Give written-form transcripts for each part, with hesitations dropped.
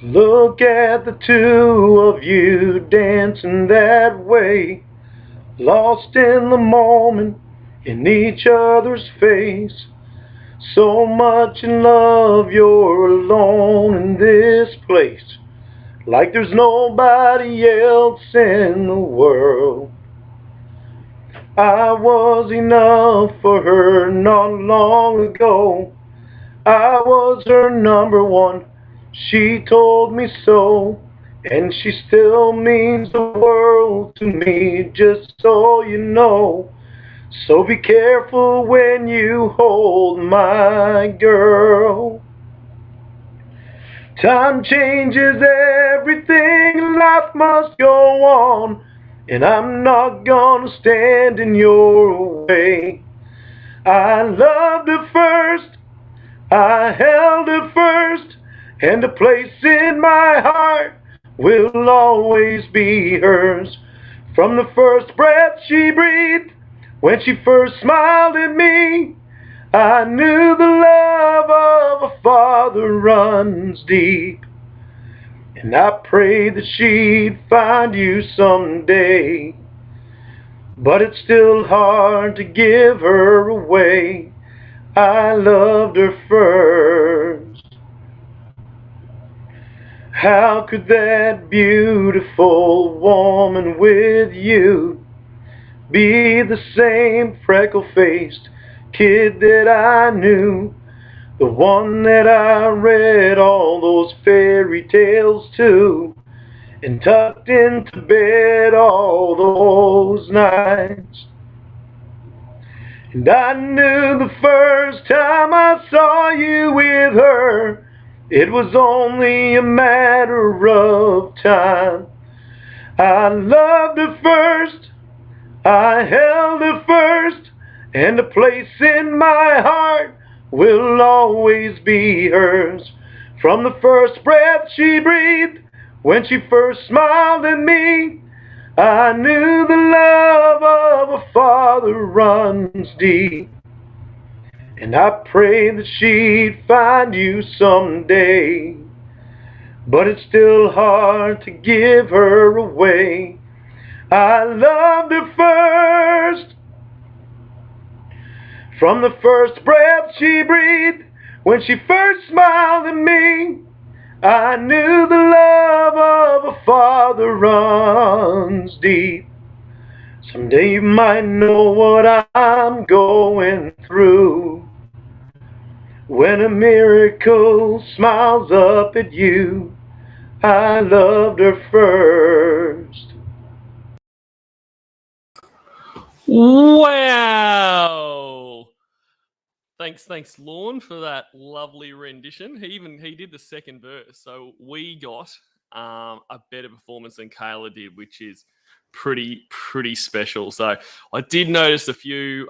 Look at the two of you dancing that way, lost in the moment, in each other's face. So much in love, you're alone in this place, like there's nobody else in the world. I was enough for her not long ago. I was her number one, she told me so. And she still means the world to me, just so you know. So be careful when you hold my girl. Time changes everything, life must go on, and I'm not gonna stand in your way. I loved her first, I held her first, and a place in my heart will always be hers. From the first breath she breathed, when she first smiled at me, I knew the love of a father runs deep. And I prayed that she'd find you someday. But it's still hard to give her away. I loved her first. How could that beautiful woman with you be the same freckle-faced kid that I knew? The one that I read all those fairy tales to, and tucked into bed all those nights. And I knew the first time I saw you with her, it was only a matter of time. I loved her first, I held her first, and a place in my heart will always be hers. From the first breath she breathed, when she first smiled at me, I knew the love of a father runs deep. And I prayed that she'd find you someday. But it's still hard to give her away. I loved her first. From the first breath she breathed, when she first smiled at me, I knew the love of a father runs deep. Someday you might know what I'm going through, when a miracle smiles up at you. I loved her first. Wow. Thanks, Lorne, for that lovely rendition. He did the second verse, so we got a better performance than Kayla did, which is pretty special. So I did notice a few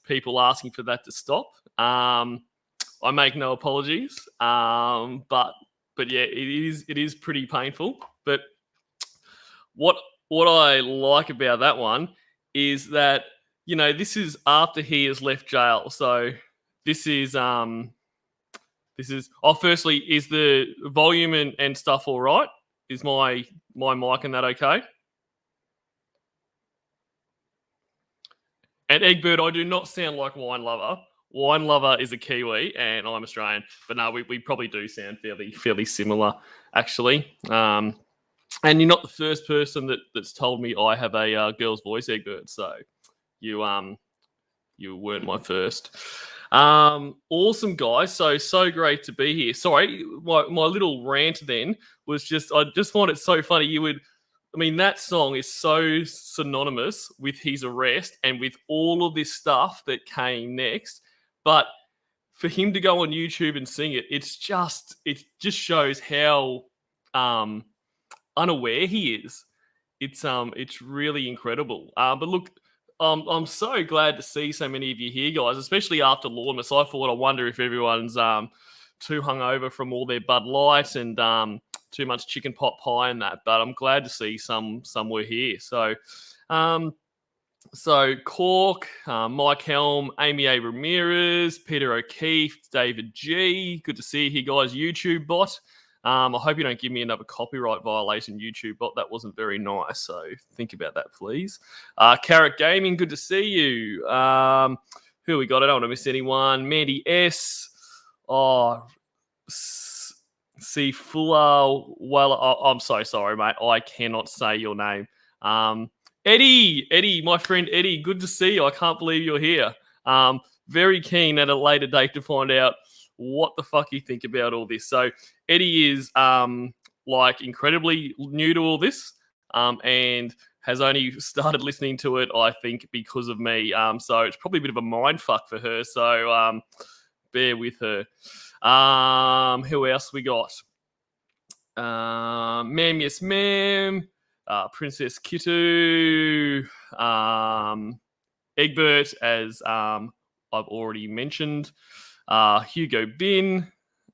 people asking for that to stop. I make no apologies, but yeah, it is pretty painful. But what I like about that one is that, you know, this is after he has left jail. So this is firstly, is the volume and stuff all right? Is my mic and that okay? And Egbert, I do not sound like Wine Lover. Wine Lover is a Kiwi and I'm Australian. But no, we probably do sound fairly similar, actually. And you're not the first person that's told me I have a girl's voice, Egbert. So you weren't my first. Awesome, guys. So great to be here. Sorry, my little rant then was I just find it so funny. That song is so synonymous with his arrest and with all of this stuff that came next. But for him to go on YouTube and sing it, it just shows how unaware he is. It's really incredible. But look, I'm so glad to see so many of you here, guys, especially after Lornemas. I thought, I wonder if everyone's too hungover from all their Bud Light and too much chicken pot pie and that. But I'm glad to see some were here. So, Cork, Mike Helm, Amy A. Ramirez, Peter O'Keefe, David G. Good to see you here, guys. YouTube bot. I hope you don't give me another copyright violation, YouTube bot. That wasn't very nice. So think about that, please. Carrot Gaming, good to see you. Who we got? I don't want to miss anyone. Mandy S. Oh, see Fuller. Well, I'm so sorry, mate. I cannot say your name. Eddie, my friend Eddie. Good to see you. I can't believe you're here. Very keen at a later date to find out what the fuck you think about all this. So Eddie is incredibly new to all this, and has only started listening to it, I think, because of me. So it's probably a bit of a mind fuck for her. So bear with her. Who else we got? Ma'am, yes, ma'am. Princess Kittu. Egbert, as I've already mentioned. Hugo Bin.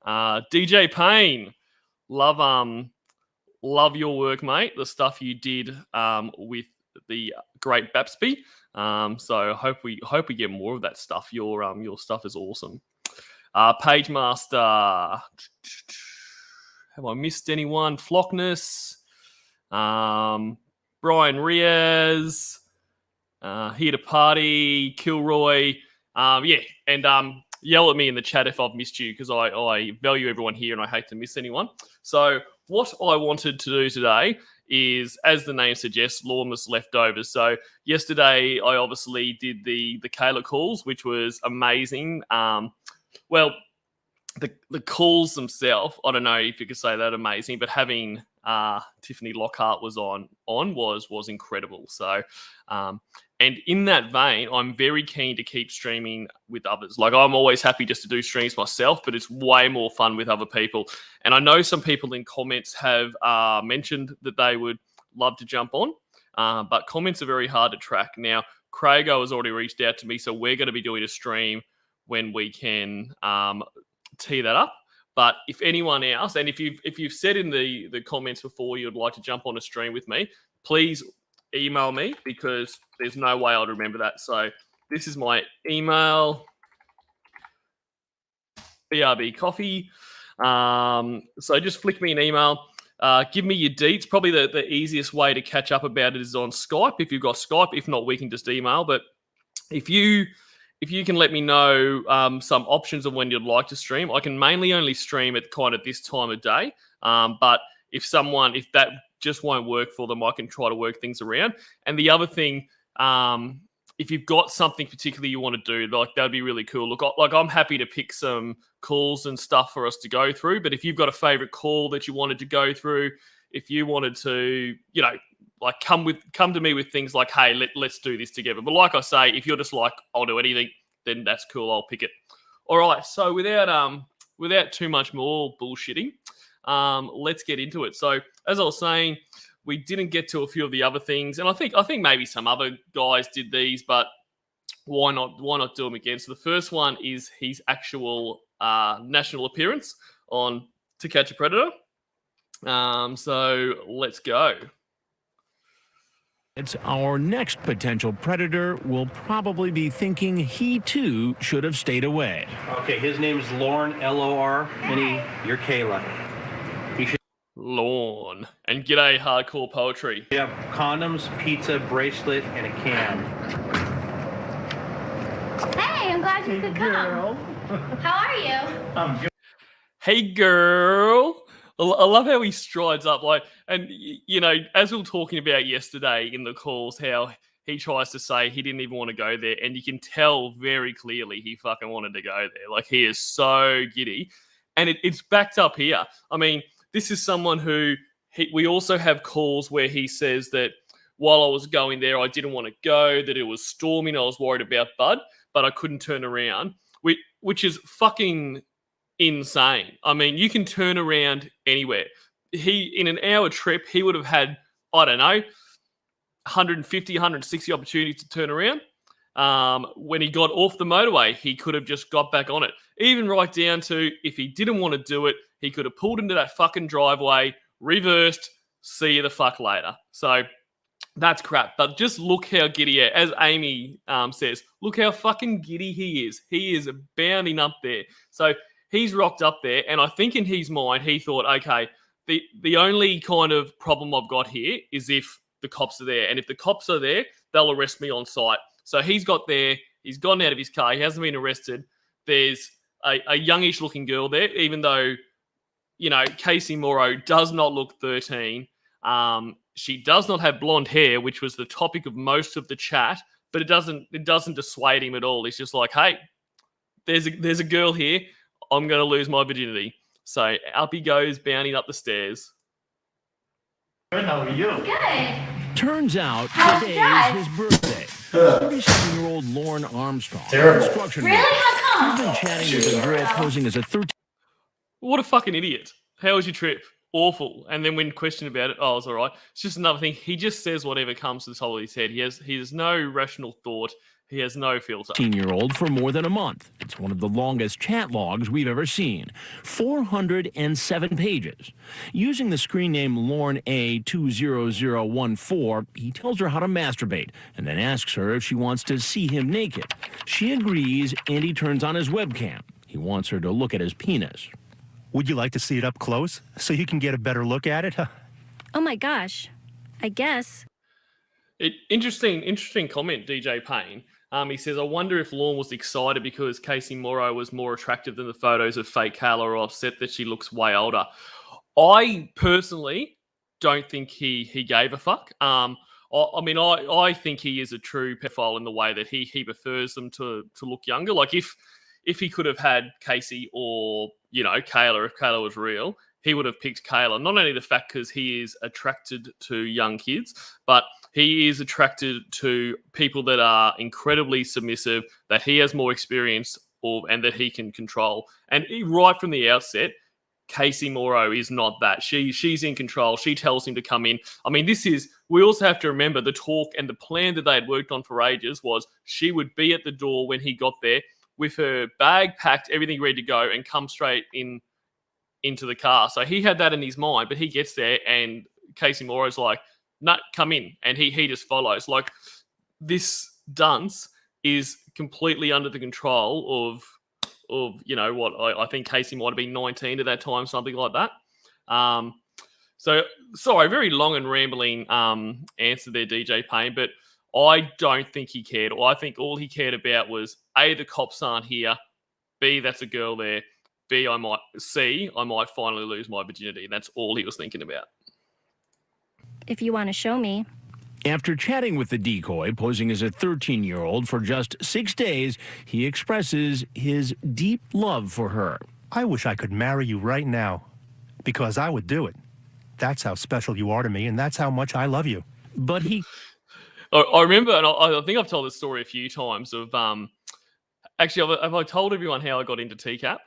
DJ Payne. Love your work, mate. The stuff you did with the great Bapsby. So hope we get more of that stuff. Your stuff is awesome. Page Master. Have I missed anyone? Flockness. Brian Riaz. Here to party. Kilroy. And yell at me in the chat if I've missed you, because I value everyone here and I hate to miss anyone. So what I wanted to do today is, as the name suggests, Lornemas leftovers. So yesterday I obviously did the Kayla calls, which was amazing. Well, the calls themselves, I don't know if you could say that amazing, but having Tiffany Lockhart was on was incredible. So and in that vein, I'm very keen to keep streaming with others. Like, I'm always happy just to do streams myself, but it's way more fun with other people. And I know some people in comments have mentioned that they would love to jump on, but comments are very hard to track. Now, Craigo has already reached out to me, so we're going to be doing a stream when we can tee that up. But if anyone else, and if you've said in the comments before you'd like to jump on a stream with me, please email me, because there's no way I'd remember that. So this is my email, BRB Coffee. So just flick me an email. Give me your deets. Probably the easiest way to catch up about it is on Skype, if you've got Skype. If not, we can just email. But if you can let me know some options of when you'd like to stream, I can mainly only stream at kind of this time of day. But if that just won't work for them, I can try to work things around. And the other thing, if you've got something particularly you want to do, like, that'd be really cool. Look, I'm happy to pick some calls and stuff for us to go through. But if you've got a favorite call that you wanted to go through, if you wanted to, come to me with things like, hey, let's do this together. But like I say, if you're just like, I'll do anything, then that's cool. I'll pick it. All right. So without too much more bullshitting, let's get into it. So as I was saying, we didn't get to a few of the other things, and I think maybe some other guys did these, but why not do them again? So the first one is his actual national appearance on To Catch a Predator. So let's go. Our next potential predator will probably be thinking he too should have stayed away. Okay, his name is Lorne, L-O-R, and you're Kayla. Lorne. And g'day, hardcore poetry. You have condoms, pizza, bracelet, and a can. Hey, I'm glad you could come. How are you? I'm good. Hey, girl. I love how he strides up, and as we were talking about yesterday in the calls, how he tries to say he didn't even want to go there, and you can tell very clearly he fucking wanted to go there. Like, he is so giddy, and it's backed up here. I mean, this is someone who we also have calls where he says that while I was going there, I didn't want to go, that it was storming, I was worried about Bud, but I couldn't turn around, which is fucking insane. I mean, you can turn around anywhere. In an hour trip, he would have had, I don't know, 150, 160 opportunities to turn around. When he got off the motorway, he could have just got back on it. Even right down to, if he didn't want to do it, he could have pulled into that fucking driveway, reversed, see you the fuck later. So that's crap. But just look how giddy, as Amy says, look how fucking giddy he is. He is bounding up there. So he's rocked up there, and I think in his mind he thought, okay, the only kind of problem I've got here is if the cops are there, and if the cops are there, they'll arrest me on sight. So he's got there, he's gotten out of his car, he hasn't been arrested. There's a youngish looking girl there, even though, you know, Casey Morrow does not look 13. She does not have blonde hair, which was the topic of most of the chat, but it doesn't dissuade him at all. He's just like, hey, there's a girl here. I'm going to lose my virginity. So up he goes, bounding up the stairs. Good, how are you? Good. Turns out How's today that? is his birthday. 37-year-old Lorne Armstrong, Terrible. construction Really? worker, How has been come? chatting with a girl posing as a 13. What a fucking idiot. How was your trip? Awful. And then when questioned about it, oh, it's all right. It's just another thing. He just says whatever comes to the top of his head. He has no rational thought. He has no filter. 13-year-old for more than a month. It's one of the longest chat logs we've ever seen. 407 pages. Using the screen name Lorne A20014, he tells her how to masturbate and then asks her if she wants to see him naked. She agrees, and he turns on his webcam. He wants her to look at his penis. Would you like to see it up close so you can get a better look at it? Oh my gosh. I guess. Interesting comment, DJ Payne. He says, I wonder if Lorne was excited because Casey Morrow was more attractive than the photos of fake Kayla, or upset that she looks way older. I personally don't think he gave a fuck. I think he is a true pedophile in the way that he prefers them to look younger. Like if he could have had Casey or, you know, Kayla, if Kayla was real, he would have picked Kayla. Not only the fact because he is attracted to young kids, but he is attracted to people that are incredibly submissive, that he has more experience of, and that he can control. And right from the outset, Casey Morrow is not that. She's in control. She tells him to come in. I mean, we also have to remember the talk and the plan that they had worked on for ages was she would be at the door when he got there with her bag packed, everything ready to go, and come straight into the car. So he had that in his mind, but he gets there and Casey Morrow's like, no, come in. And he just follows. Like, this dunce is completely under the control of you know what, I think Casey might have been 19 at that time, something like that. So sorry, very long and rambling answer there, DJ Payne, but I don't think he cared. I think all he cared about was A, the cops aren't here, B, that's a girl there, I might finally lose my virginity. That's all he was thinking about. If you want to show me. After chatting with the decoy, posing as a 13-year-old for just 6 days, he expresses his deep love for her. I wish I could marry you right now, because I would do it. That's how special you are to me, and that's how much I love you. But he... I remember, and I think I've told this story a few times, of actually, have I told everyone how I got into TCAP?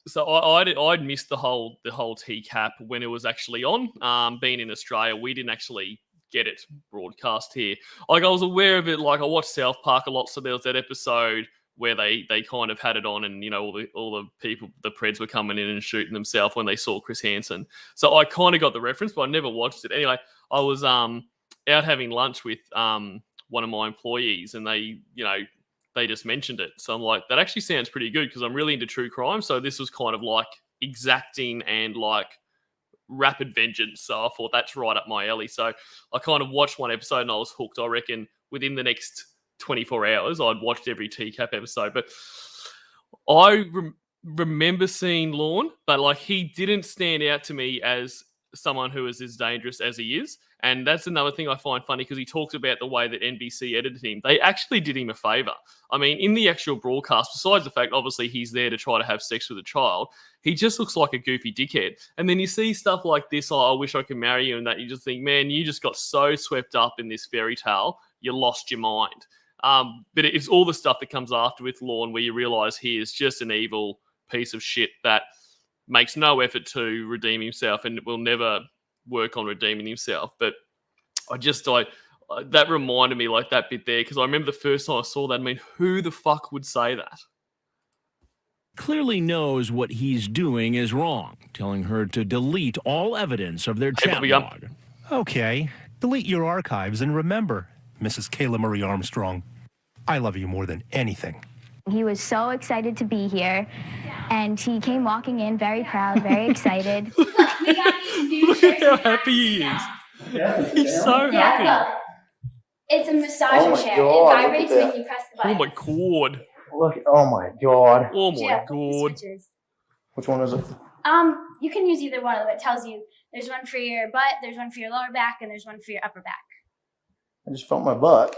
So I'd missed the whole TCAP when it was actually on. Being in Australia, we didn't actually get it broadcast here. Like, I was aware of it. Like, I watched South Park a lot, so there was that episode where they kind of had it on, and you know all the people, the Preds were coming in and shooting themselves when they saw Chris Hansen. So I kind of got the reference, but I never watched it. Anyway, I was out having lunch with one of my employees, and they just mentioned it. So I'm like, that actually sounds pretty good because I'm really into true crime. So this was kind of like exacting and like rapid vengeance. So I thought that's right up my alley. So I kind of watched one episode and I was hooked. I reckon within the next 24 hours, I'd watched every TCAP episode. But I remember seeing Lorne, but like he didn't stand out to me as someone who is as dangerous as he is. And that's another thing I find funny because he talks about the way that NBC edited him. They actually did him a favor. I mean, in the actual broadcast, besides the fact, obviously, he's there to try to have sex with a child, he just looks like a goofy dickhead. And then you see stuff like this, oh, I wish I could marry you, and that you just think, man, you just got so swept up in this fairy tale, you lost your mind. But it's all the stuff that comes after with Lorne where you realize he is just an evil piece of shit that makes no effort to redeem himself and will never work on redeeming himself. But that reminded me, like, that bit there, because I remember the first time I saw that, I mean, who the fuck would say that? Clearly knows what he's doing is wrong, telling her to delete all evidence of their chat log. Okay, delete your archives and remember, Mrs. Kayla Marie Armstrong, I love you more than anything. He was so excited to be here. And he came walking in very proud, very excited. Look at how happy he is. He's so happy. It's a massager Oh my chair. God, It look vibrates at that. when you press the Oh button. my god. Look, oh my God. Oh my god. Which one is it? You can use either one of them. It tells you there's one for your butt, there's one for your lower back, and there's one for your upper back. I just felt my butt.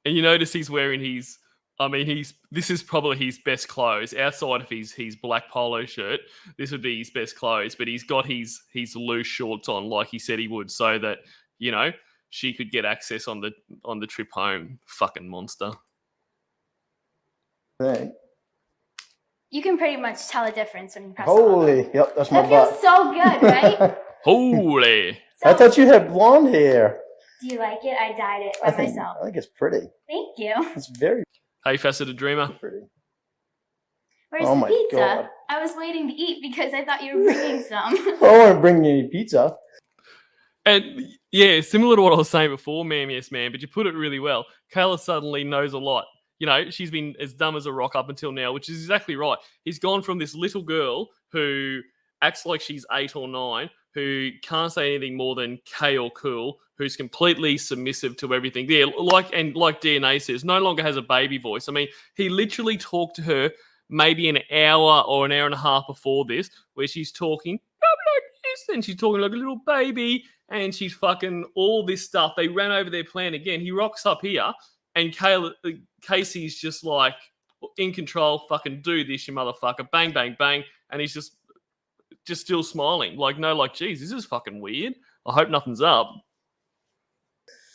And you notice he's wearing this is probably his best clothes outside of his black polo shirt. This would be his best clothes, but he's got his loose shorts on like he said he would, so that she could get access on the trip home. Fucking monster. Thing. You can pretty much tell a difference when you press Holy, the yep, that's button. my That butt. feels so good, right? Holy. I thought you had blonde hair. Do you like it? I dyed it by myself. I think it's pretty. Thank you. It's very Hey, Faceted Dreamer. pretty. Where's Oh the my pizza? God. I was waiting to eat because I thought you were bringing some. I don't want to bring you any pizza. And yeah, similar to what I was saying before, ma'am, yes, ma'am, but you put it really well. Kayla suddenly knows a lot. She's been as dumb as a rock up until now, which is exactly right. He's gone from this little girl who acts like she's 8 or 9, who can't say anything more than K or cool, who's completely submissive to everything. Yeah, like DNA says, no longer has a baby voice. I mean, he literally talked to her maybe an hour or an hour and a half before this, where she's talking like this, and she's talking like a little baby, and she's fucking all this stuff. They ran over their plan again. He rocks up here, and Casey's just like in control. Fucking do this, you motherfucker! Bang, bang, bang, and he's just still smiling. Like, geez, this is fucking weird. I hope nothing's up.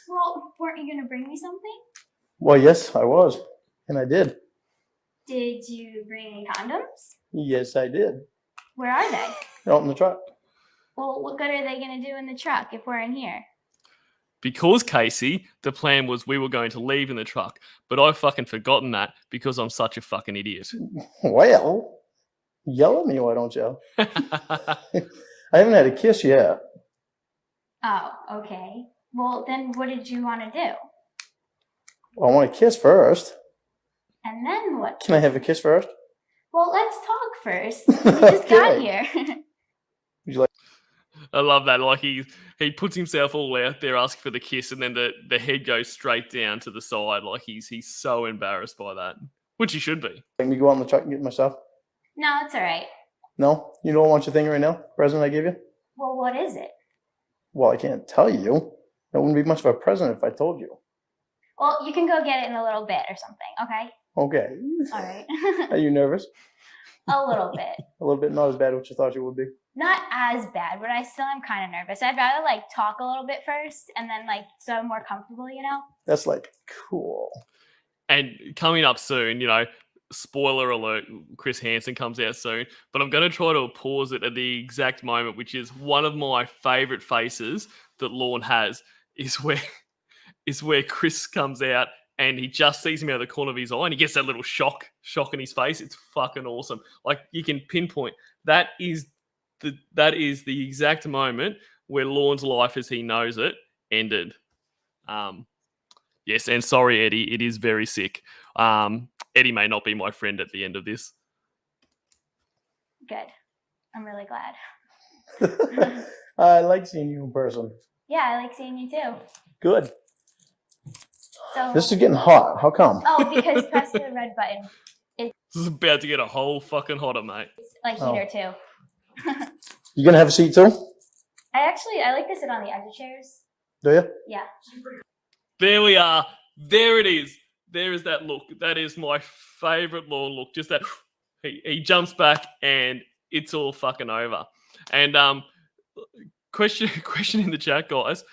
Well, weren't you going to bring me something? Well, yes, I was. And I did. Did you bring any condoms? Yes, I did. Where are they? Out in the truck. Well, what good are they going to do in the truck if we're in here? Because, Casey, the plan was we were going to leave in the truck. But I've fucking forgotten that because I'm such a fucking idiot. Well, yell at me, why don't you? I haven't had a kiss yet. Oh, okay. Well, then what did you want to do? Well, I want a kiss first. And then what? Can I have a kiss first? Well, let's talk first. We just got Okay. here. Would you like? I love that. Like he puts himself all out there asking for the kiss, and then the head goes straight down to the side. Like he's so embarrassed by that, which he should be. Let me go out in the truck and get my stuff? No, it's all right. No? You don't want your thing right now? Present I give you? Well, what is it? Well, I can't tell you. That wouldn't be much of a present if I told you. Well, you can go get it in a little bit or something, okay? Okay. All right. Are you nervous? A little bit. A little bit, not as bad as you thought you would be. Not as bad, but I still am kind of nervous. I'd rather talk a little bit first and then so I'm more comfortable, That's cool. And coming up soon, spoiler alert, Chris Hansen comes out soon, but I'm going to try to pause it at the exact moment, which is one of my favorite faces that Lorne has, is where Chris comes out and he just sees him out of the corner of his eye and he gets that little shock in his face. It's fucking awesome. Like, you can pinpoint that is the exact moment where Lorne's life as he knows it ended. Yes, and sorry, Eddie, it is very sick. Eddie may not be my friend at the end of this. Good. I'm really glad. I like seeing you in person. Yeah, I like seeing you too. Good. So This is getting hot. How come? Oh, because press the red button. This is about to get a whole fucking hotter, mate. It's heater too. You gonna have a seat too? I like to sit on the other chairs. Do you? Yeah. There we are. There it is. There is that look. That is my favorite Lorne look. Just that he jumps back and it's all fucking over. And question in the chat, guys.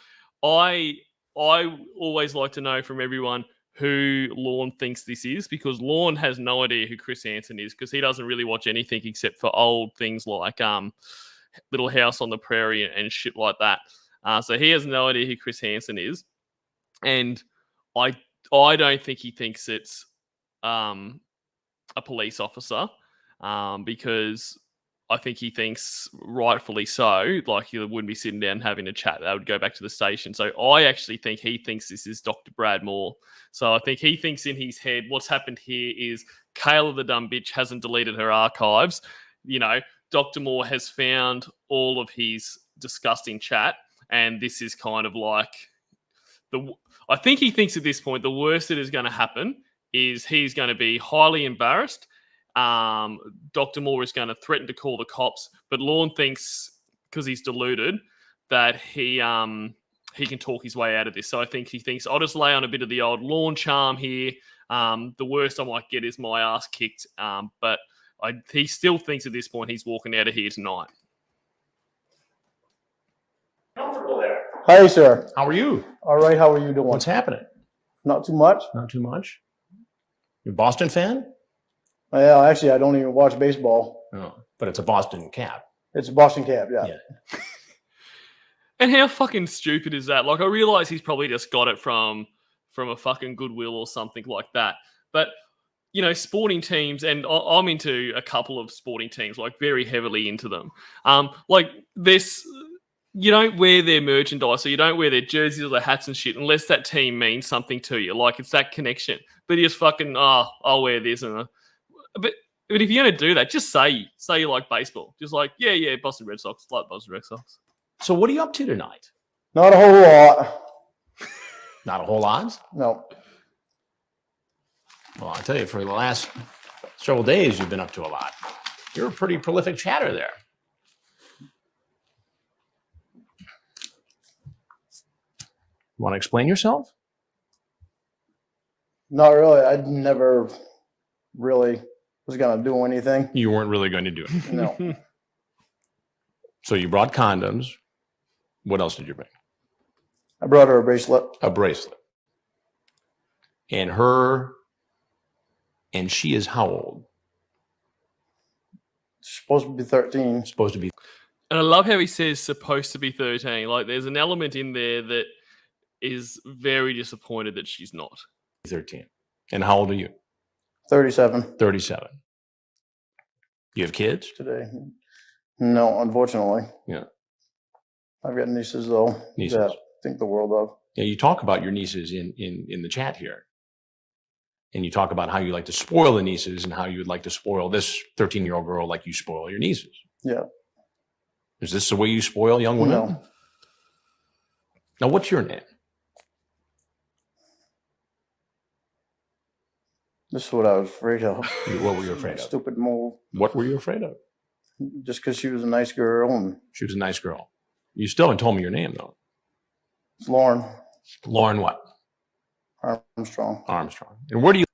I always like to know from everyone who Lorne thinks this is, because Lorne has no idea who Chris Hansen is, because he doesn't really watch anything except for old things like Little House on the Prairie and shit like that. So he has no idea who Chris Hansen is, and I don't think he thinks it's a police officer, because I think he thinks rightfully so, like he wouldn't be sitting down having a chat. They would go back to the station. So I actually think he thinks this is Dr. Brad Moore. So I think he thinks in his head what's happened here is Kayla the dumb bitch hasn't deleted her archives. You know, Dr. Moore has found all of his disgusting chat, and this is kind of like I think he thinks at this point the worst that is going to happen is he's going to be highly embarrassed. Dr. Moore is going to threaten to call the cops, but Lorne thinks, because he's deluded, that he can talk his way out of this. So I think he thinks, I'll just lay on a bit of the old Lorne charm here. The worst I might get is my ass kicked. But he still thinks at this point he's walking out of here tonight. Comfortable there. Hi, sir. How are you? All right, how are you doing? What's happening? Not too much. Not too much. You're a Boston fan? Yeah, actually, I don't even watch baseball. Oh, but it's a Boston Cap. It's a Boston Cap, yeah. And how fucking stupid is that? Like, I realize he's probably just got it from a fucking Goodwill or something like that. But, you know, sporting teams, and I'm into a couple of sporting teams, like very heavily into them. Like this, you don't wear their merchandise, or you don't wear their jerseys or their hats and shit unless that team means something to you. Like, it's that connection. But you just fucking, I'll wear this. But if you're going to do that, just say you like baseball. Just like, yeah, Boston Red Sox, like Boston Red Sox. So what are you up to tonight? Not a whole lot. Not a whole lot? No. Well, I tell you, for the last several days, you've been up to a lot. You're a pretty prolific chatter there. Want to explain yourself? Not really. I never really was going to do anything. You weren't really going to do it. No. So you brought condoms. What else did you bring? I brought her a bracelet. A bracelet. And she is how old? She's supposed to be 13. Supposed to be. And I love how he says supposed to be 13. Like, there's an element in there that is very disappointed that she's not. 13. And how old are you? 37. 37. You have kids? Today. No, unfortunately. Yeah. I've got nieces, though. Nieces. That I think the world of. Yeah, you talk about your nieces in the chat here. And you talk about how you like to spoil the nieces and how you would like to spoil this 13-year-old girl like you spoil your nieces. Yeah. Is this the way you spoil young women? No. Now, what's your name? This is what I was afraid of. What were you afraid of? Stupid move. What were you afraid of? Just because she was a nice girl. And She was a nice girl. You still haven't told me your name, though. it's Lauren Lauren what? Armstrong. Armstrong. And where do you...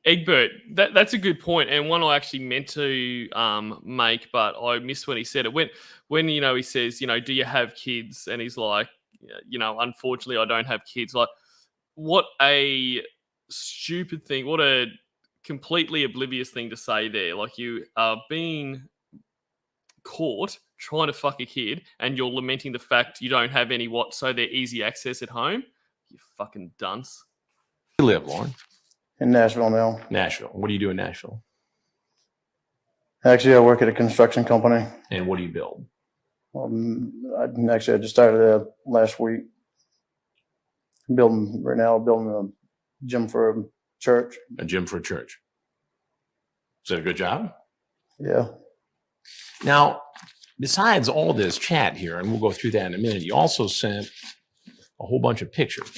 Egbert, that's a good point, and one I actually meant to make, but I missed when he said it. When you know, he says, you know, do you have kids? And he's like, you know, unfortunately, I don't have kids. Like, what a stupid thing! What a completely oblivious thing to say there. Like, you are being caught trying to fuck a kid, and you're lamenting the fact you don't have any so they're easy access at home. You fucking dunce. Where do you live, Lauren? In Nashville now. Nashville. What do you do in Nashville? Actually, I work at a construction company. And what do you build? I just started there last week. Building a gym for a church. A gym for a church. Is that a good job? Yeah. Now, besides all this chat here, and we'll go through that in a minute, you also sent a whole bunch of pictures.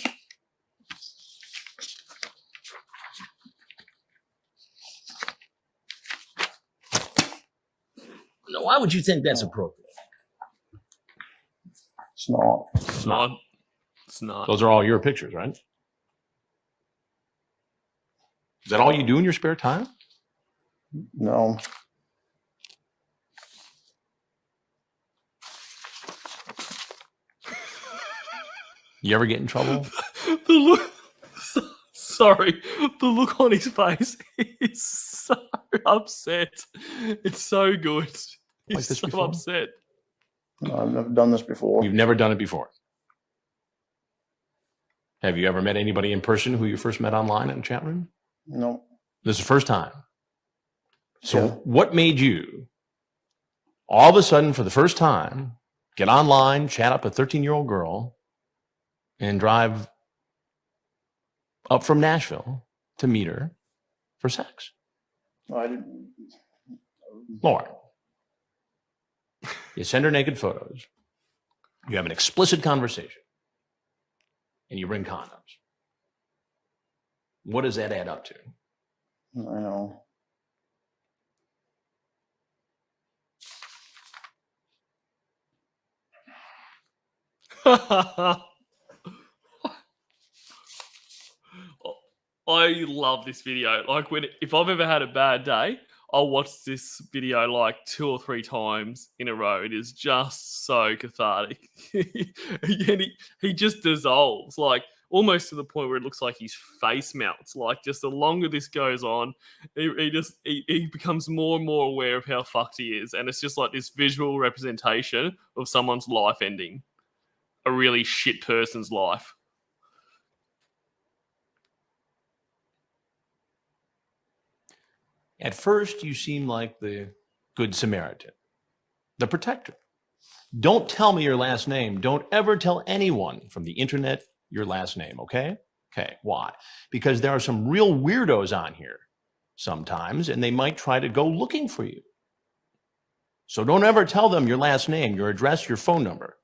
Now, why would you think that's appropriate? It's not. It's not. It's not. Those are all your pictures, right? Is that all you do in your spare time? No. You ever get in trouble? The look. Sorry, the look on his face is so upset. It's so good. He's Like this so before? upset. No, I've never done this before. You've never done it before. Have you ever met anybody in person who you first met online in a chat room? No. This is the first time. So Yeah. what made you all of a sudden, for the first time, get online, chat up a 13-year-old girl, and drive up from Nashville to meet her for sex? No, I didn't. Lauren, you send her naked photos, you have an explicit conversation, and you bring condoms. What does that add up to? I know. I love this video. Like if I've ever had a bad day, I'll watch this video like 2 or 3 times in a row. It is just so cathartic. And he just dissolves, like almost to the point where it looks like his face melts. Like just the longer this goes on, he becomes more and more aware of how fucked he is. And it's just like this visual representation of someone's life ending. A really shit person's life. At first, you seem like the Good Samaritan, the protector. Don't tell me your last name. Don't ever tell anyone from the internet your last name, okay? Okay, why? Because there are some real weirdos on here sometimes, and they might try to go looking for you. So don't ever tell them your last name, your address, your phone number,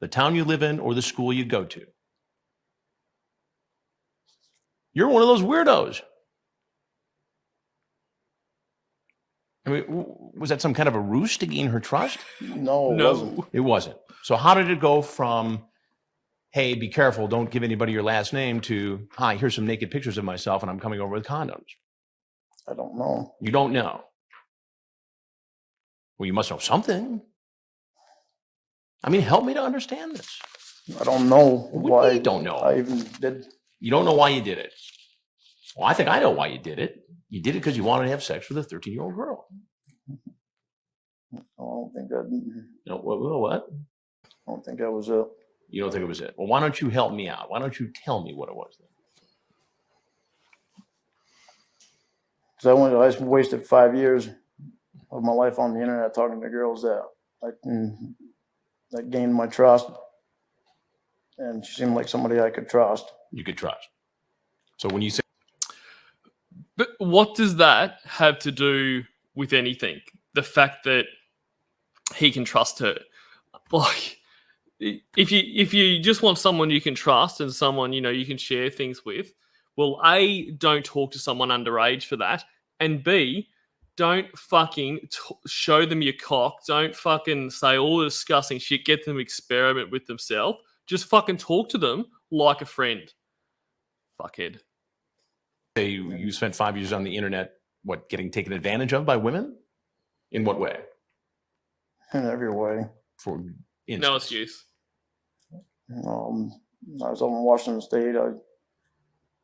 the town you live in, or the school you go to. You're one of those weirdos. I mean, was that some kind of a ruse to gain her trust? No, it No. wasn't. It wasn't. So how did it go from, hey, be careful, don't give anybody your last name, to, hi, here's some naked pictures of myself and I'm coming over with condoms? I don't know. You don't know. Well, you must know something. I mean, help me to understand this. I don't know What do you why mean don't know? I even did. You don't know why you did it. Well, I think I know why you did it. You did it because you wanted to have sex with a 13-year-old girl. I don't think that. No, what? I don't think that was it. You don't think it was it? Well, why don't you help me out? Why don't you tell me what it was then? Because I wasted 5 years of my life on the internet talking to girls that gained my trust, and she seemed like somebody I could trust. You could trust. So when you say, But what does that have to do with anything? The fact that he can trust her. Like, if you just want someone you can trust and someone you can share things with, well, A, don't talk to someone underage for that, and B, don't fucking show them your cock. Don't fucking say all the disgusting shit. Get them to experiment with themselves. Just fucking talk to them like a friend. Fuckhead. you spent 5 years on the internet, what, getting taken advantage of by women? In what way? In every way. For instance. No excuse. I was up in Washington State.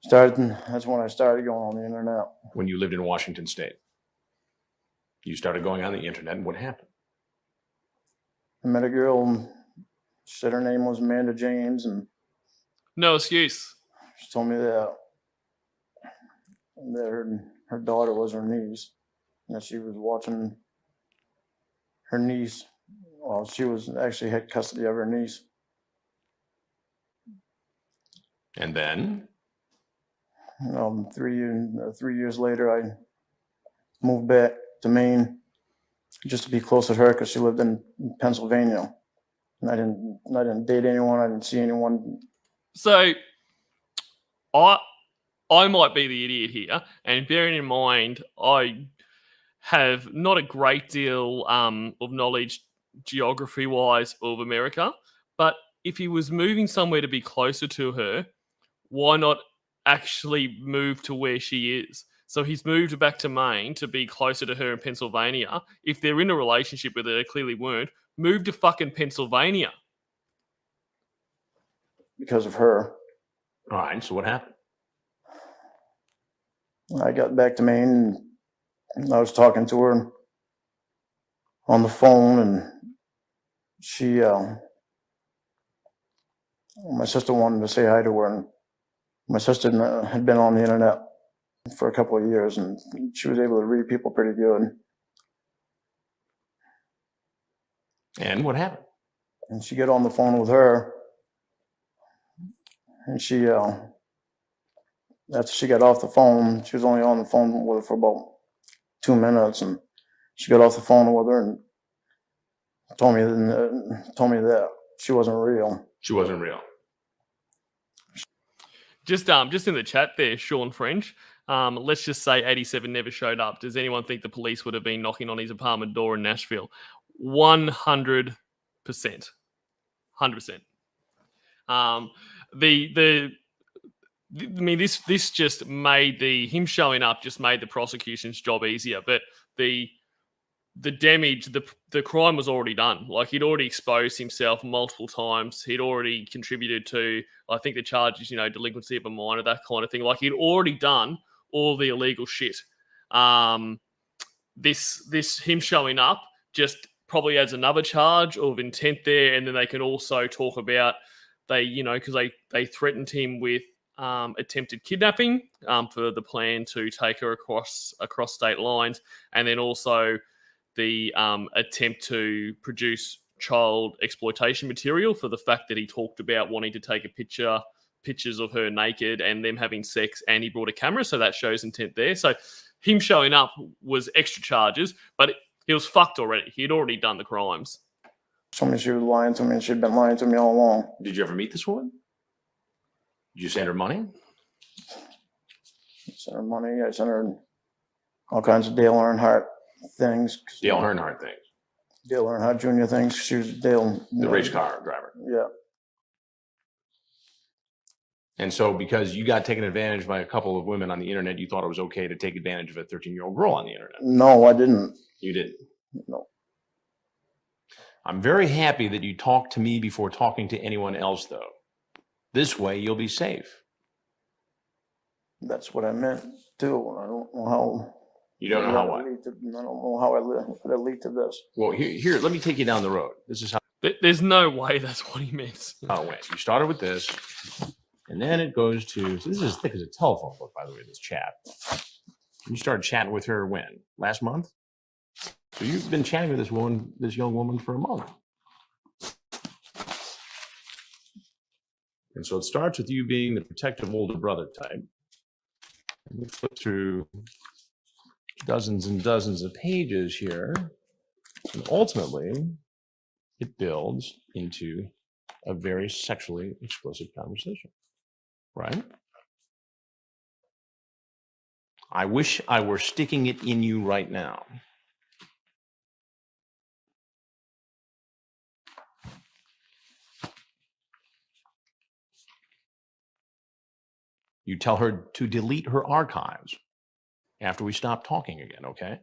That's when I started going on the internet. When you lived in Washington State, you started going on the internet, and what happened? I met a girl, and she said her name was Amanda James, and No excuse. she told me that her daughter was her niece, and that she was watching her niece. Well, she was actually had custody of her niece. And then? 3 years later, I moved back to Maine just to be close to her because she lived in Pennsylvania, and I didn't date anyone. I didn't see anyone. So, I might be the idiot here, and bearing in mind, I have not a great deal of knowledge geography-wise of America, but if he was moving somewhere to be closer to her, why not actually move to where she is? So he's moved back to Maine to be closer to her in Pennsylvania. If they're in a relationship with her, they clearly weren't. Move to fucking Pennsylvania. Because of her. All right, so what happened? I got back to Maine, and I was talking to her on the phone, and she, my sister wanted to say hi to her, and my sister had been on the internet for a couple of years, and she was able to read people pretty good. And what happened? And she get on the phone with her, and she after she got off the phone, she was only on the phone with her for about 2 minutes, and she got off the phone with her and told me that she wasn't real. She wasn't real. Just in the chat there, Sean French. Let's just say 87 never showed up. Does anyone think the police would have been knocking on his apartment door in Nashville? 100%. 100%. I mean, this just made him showing up just made the prosecution's job easier. But the damage, the crime was already done. Like, he'd already exposed himself multiple times. He'd already contributed to, I think, the charges, delinquency of a minor, that kind of thing. Like, he'd already done all the illegal shit. This him showing up just probably adds another charge of intent there, and then they can also talk about because they threatened him with attempted kidnapping for the plan to take her across state lines, and then also the attempt to produce child exploitation material for the fact that he talked about wanting to take pictures of her naked and them having sex, and he brought a camera, so that shows intent there. So him showing up was extra charges, but he was fucked already. He'd already done the crimes. Told me she was lying to me, and she'd been lying to me all along. Did you ever meet this woman? Did you send her money? I sent her money. I sent her all kinds of Dale Earnhardt things. Dale Earnhardt things. Dale Earnhardt Jr. things. She was Dale. The race car driver. Yeah. And so because you got taken advantage by a couple of women on the internet, you thought it was okay to take advantage of a 13-year-old girl on the internet. No, I didn't. You didn't? No. I'm very happy that you talked to me before talking to anyone else, though. This way, you'll be safe. That's what I meant, too. I don't know how. You don't know how what? I don't know how it lead to this. Well, here, let me take you down the road. This is how. There's no way that's what he meant. Oh, wait. You started with this, and then it goes to. So this is as thick as a telephone book, by the way, this chat. You started chatting with her when? Last month? So you've been chatting with this young woman for a month. And so it starts with you being the protective older brother type. And we flip through dozens and dozens of pages here. And ultimately, it builds into a very sexually explicit conversation. Right? I wish I were sticking it in you right now. You tell her to delete her archives after we stop talking again, okay?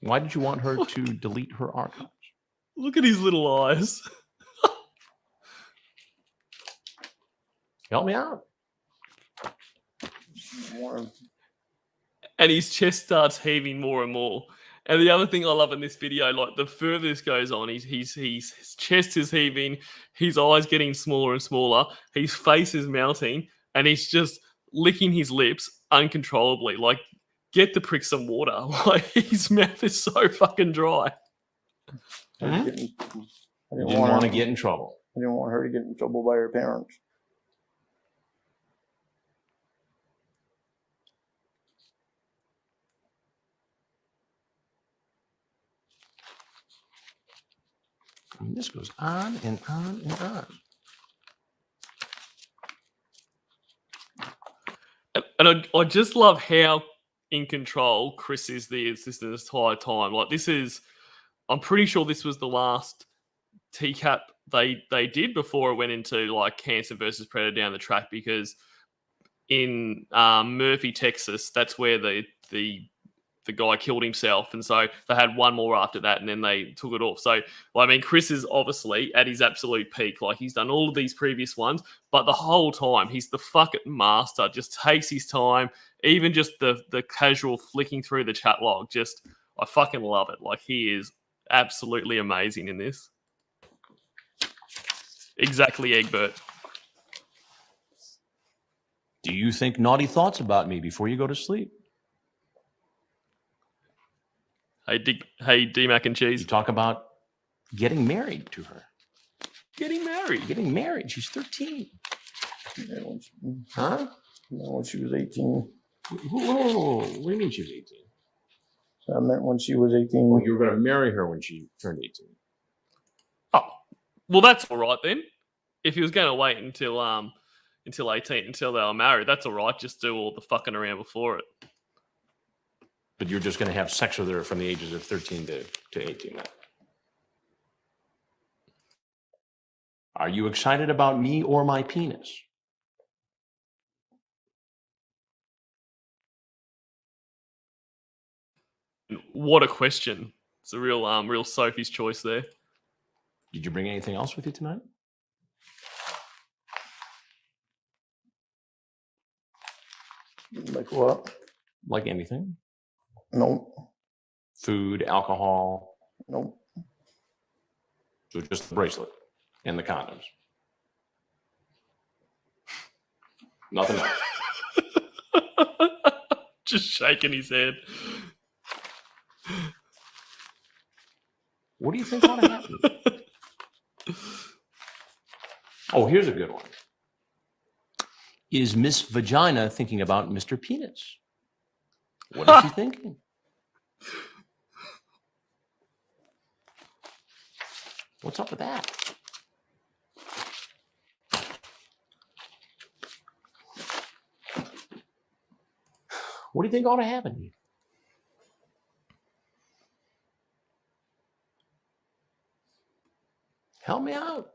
Why did you want her to delete her archives? Look at his little eyes. Help me out. And his chest starts heaving more and more. And the other thing I love in this video, like the further this goes on, his chest is heaving, his eyes getting smaller and smaller, his face is melting, and he's just licking his lips uncontrollably. Like, get the prick some water. Like, his mouth is so fucking dry. I didn't want to get in trouble. I didn't want her to get in trouble by her parents. I mean, this goes on and on and on. And I just love how in control Chris is this entire time. Like, I'm pretty sure this was the last TCAP they did before it went into like Cancer versus Predator down the track, because in Murphy, Texas, that's where the guy killed himself, and so they had one more after that, and then they took it off. So, well, I mean, Chris is obviously at his absolute peak. Like, he's done all of these previous ones, but the whole time he's the fucking master. Just takes his time, even just the casual flicking through the chat log. Just, I fucking love it. Like, he is absolutely amazing in this. Exactly, Egbert. Do you think naughty thoughts about me before you go to sleep? Hey, D Mac and cheese. You talk about getting married to her. Getting married. Getting married. She's 13. Yeah, Huh? when she was 18. Whoa. What do you mean she was 18? So I meant when she was 18. Oh, you were going to marry her when she turned 18. Oh, well, that's all right then. If he was going to wait until 18, until they were married, that's all right. Just do all the fucking around before it. But you're just going to have sex with her from the ages of 13 to 18 then. Are you excited about me or my penis? What a question. It's a real Sophie's choice there. Did you bring anything else with you tonight? Like what? Like anything? Nope. Food, alcohol? Nope. So just the bracelet and the condoms? Nothing else? Just shaking his head. What do you think ought to happen? Oh, here's a good one. Is Miss Vagina thinking about Mr. Penis? What is she thinking? What's up with that? What do you think ought to happen? Help me out.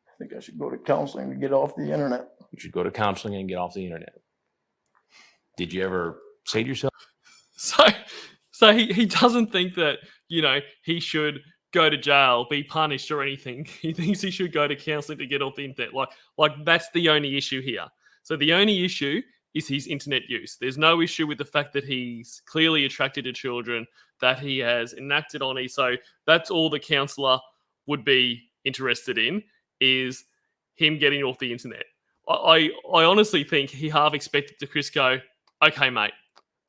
I think I should go to counseling to get off the internet. You should go to counseling and get off the internet. Did you ever say to yourself? So he doesn't think that, he should go to jail, be punished or anything. He thinks he should go to counseling to get off the internet. Like that's the only issue here. So the only issue is his internet use. There's no issue with the fact that he's clearly attracted to children, that he has enacted on it. So that's all the counsellor would be interested in, is him getting off the internet. I honestly think he half expected to Chris go, okay, mate,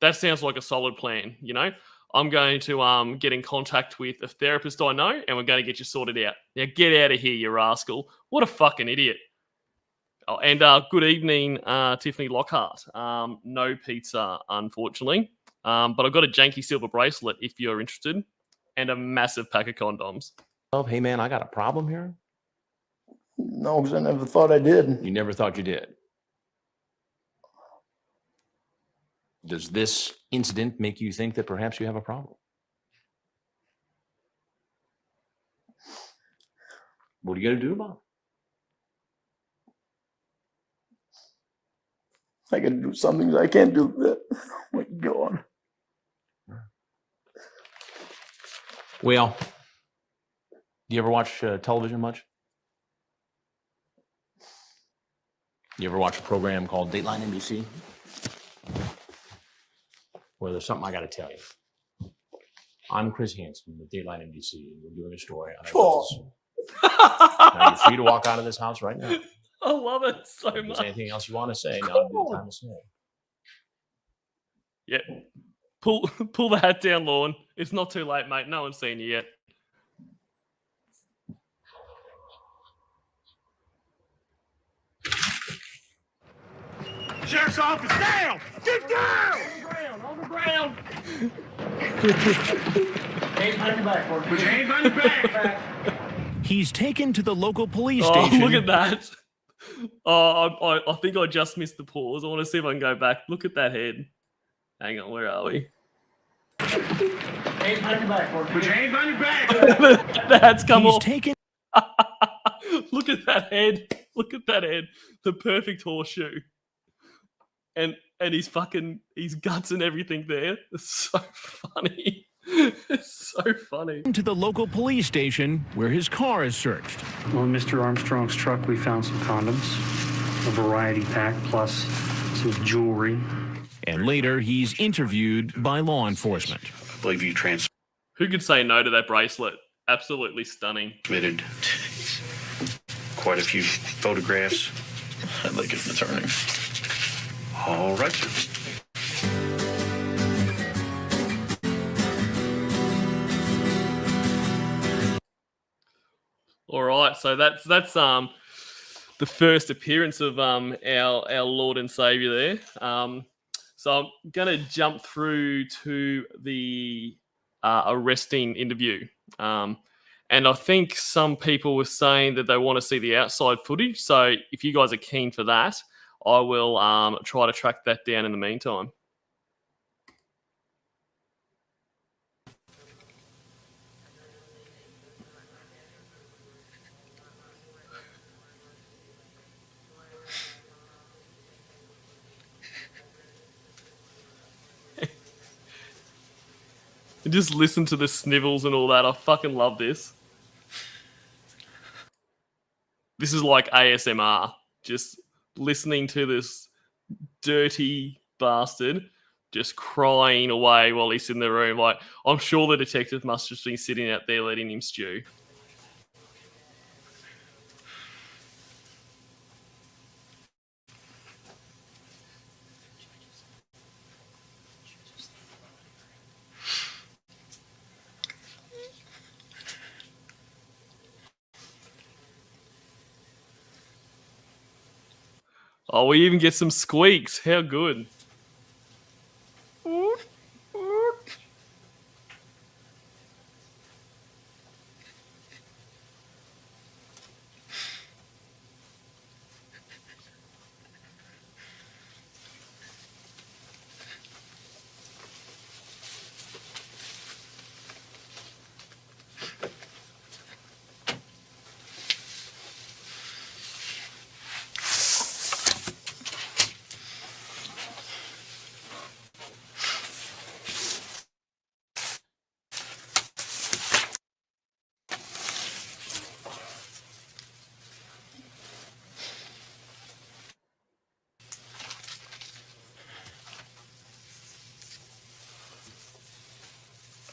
that sounds like a solid plan. I'm going to get in contact with a therapist I know, and we're going to get you sorted out. Now get out of here, you rascal. What a fucking idiot. Oh, and good evening, Tiffany Lockhart. No pizza, unfortunately. But I've got a janky silver bracelet if you're interested, and a massive pack of condoms. Oh, hey, man, I got a problem here. No, because I never thought I did. You never thought you did. Does this incident make you think that perhaps you have a problem? What are you going to do about it? I got to do something that I can't do that. Oh my God. Well, do you ever watch television much? You ever watch a program called Dateline NBC? Well, there's something I got to tell you. I'm Chris Hansen with Dateline NBC, and we're doing a story on Now you're free to walk out of this house right now. I love it so much. If there's anything else you want to say, now would be the time to say. Yeah. Pull the hat down, Lorne. It's not too late, mate. No one's seen you yet. Sheriff's office, down! Get down! On the ground! Hands on your back, Put your hands on your back. He's taken to the local police Oh, station. look at that. Oh, I think I just missed the pause. I want to see if I can go back. Look at that head. Hang on, where are we? Hands on your back, Put your hands on your back. The hat's come He's off. taken. Look at that head. Look at that head. The perfect horseshoe. And his guts and everything there. It's so funny. It's so funny. To the local police station where his car is searched. On Mr. Armstrong's truck, we found some condoms, a variety pack, plus some jewelry. And later, he's interviewed by law enforcement. I believe you Who could say no to that bracelet? Absolutely stunning. transmitted quite a few photographs. I'd like an attorney. All right, sir. So that's the first appearance of our Lord and Savior there. So I'm gonna jump through to the arresting interview. And I think some people were saying that they want to see the outside footage. So if you guys are keen for that, I will try to track that down in the meantime. And just listen to the snivels and all that. I fucking love this. This is like ASMR. Just listening to this dirty bastard just crying away while he's in the room. Like, I'm sure the detective must have been sitting out there letting him stew. Oh, we even get some squeaks. How good.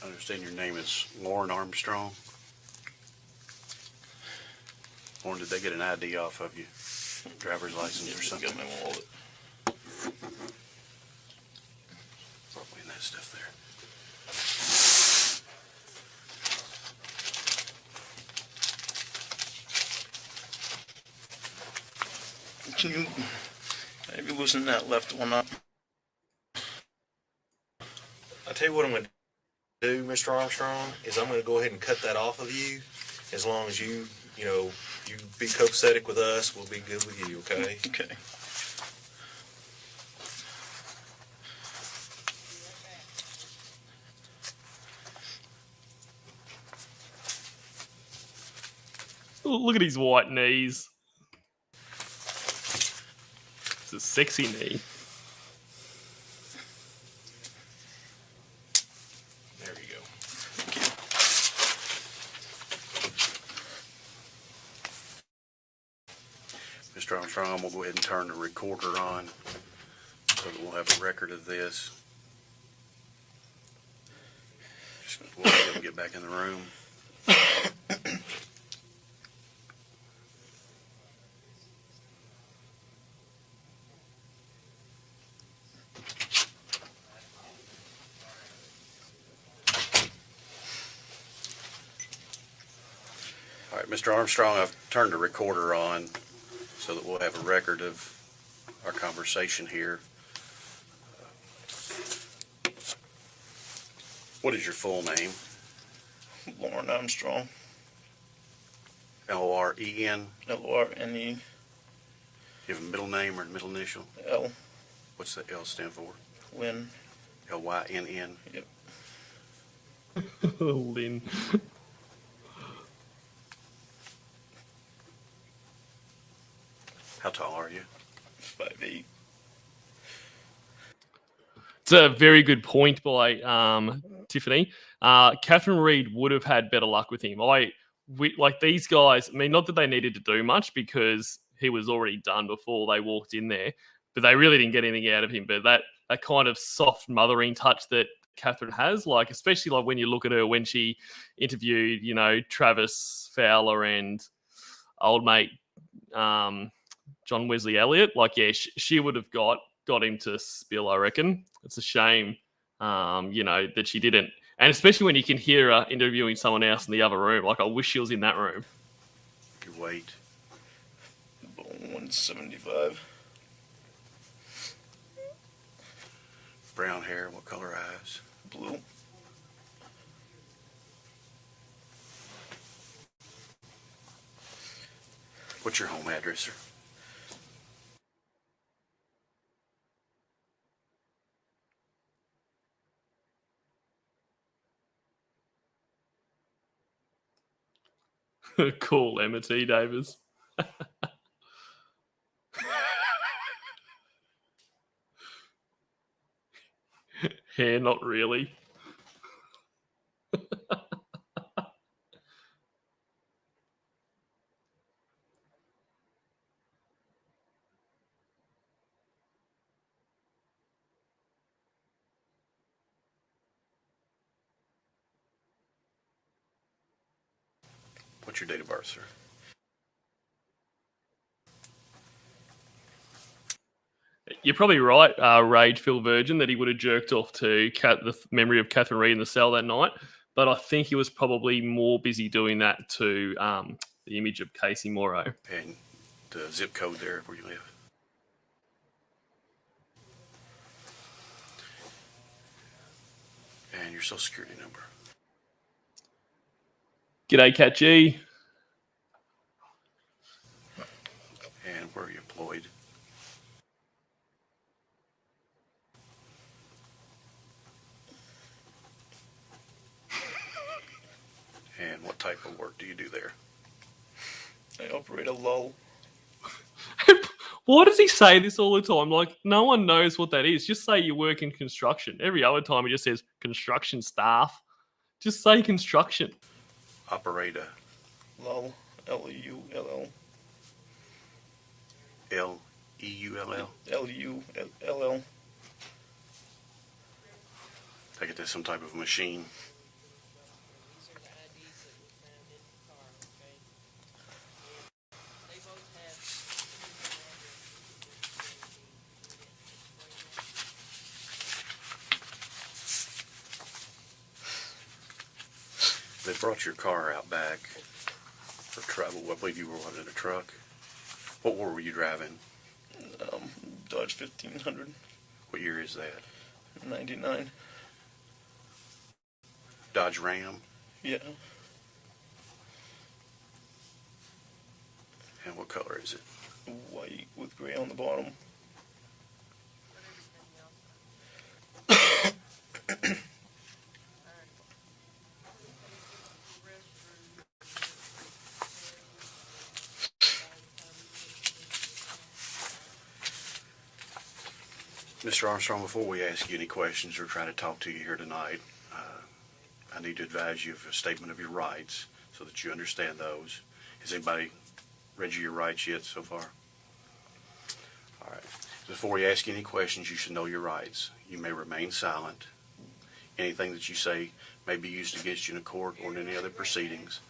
I understand your name is Lauren Armstrong. Lauren, did they get an ID off of you? Driver's license or something? Got my wallet. Probably in that stuff there. Can you maybe loosen that left one up? I'll tell you what I'm going to do, Mr. Armstrong, is I'm going to go ahead and cut that off of you. As long as you be copacetic with us, we'll be good with you, okay? Okay. Look at his white knees. It's a sexy knee. There you go. Mr. Armstrong, I'm going to go ahead and turn the recorder on so that we'll have a record of this. We'll let him get back in the room. All right, Mr. Armstrong, I've turned the recorder on so that we'll have a record of our conversation here. What is your full name? Lauren Armstrong. L-O-R-E-N? L-O-R-N-E. You have a middle name or a middle initial? L. What's the L stand for? Lynn. L-Y-N-N? Yep. Lynn. How tall are you? 5'8". It's a very good point by Tiffany. Catherine Reed would have had better luck with him. Like these guys, I mean, not that they needed to do much because he was already done before they walked in there, but they really didn't get anything out of him. But that kind of soft mothering touch that Catherine has, like especially like when you look at her when she interviewed, Travis Fowler and old mate John Wesley Elliott, like she would have got him to spill. I reckon it's a shame, that she didn't. And especially when you can hear her interviewing someone else in the other room. Like I wish she was in that room. You're weight? About 175. Brown hair, what color eyes? Blue. What's your home address, sir? Cool, Emma T. Davis. Hair, not really. What's your date of birth, sir? You're probably right, Rage Phil Virgin, that he would have jerked off to the memory of Catherine Reed in the cell that night. But I think he was probably more busy doing that to the image of Casey Morrow. And the zip code there where you live? And your social security number? G'day, Cat G. And where are you employed? And what type of work do you do there? I operate a lull. Why does he say this all the time? Like, no one knows what that is. Just say you work in construction. Every other time he just says construction staff. Just say construction. Operator. Lull. L-U-L-L. L-E-U-L-L? L-U-L-L. Take it to some type of machine. They brought your car out back for travel. I believe you were in a truck. What were you driving? Dodge 1500. What year is that? 99. Dodge Ram? Yeah. And what color is it? White with gray on the bottom. Mr. Armstrong, before we ask you any questions or try to talk to you here tonight, I need to advise you of a statement of your rights so that you understand those. Has anybody read you your rights yet so far? All right. Before we ask you any questions, you should know your rights. You may remain silent. Anything that you say may be used against you in a court or in any other proceedings.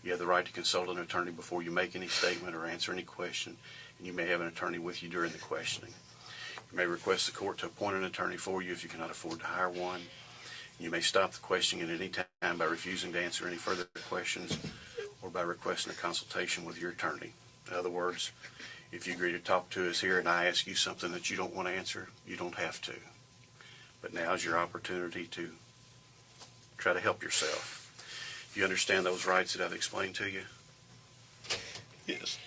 You have the right to consult an attorney before you make any statement or answer any question, and you may have an attorney with you during the questioning. You may request the court to appoint an attorney for you if you cannot afford to hire one. You may stop the questioning at any time by refusing to answer any further questions or by requesting a consultation with your attorney. In other words, if you agree to talk to us here and I ask you something that you don't want to answer, you don't have to. But now is your opportunity to try to help yourself. You understand those rights that I've explained to you? Yes.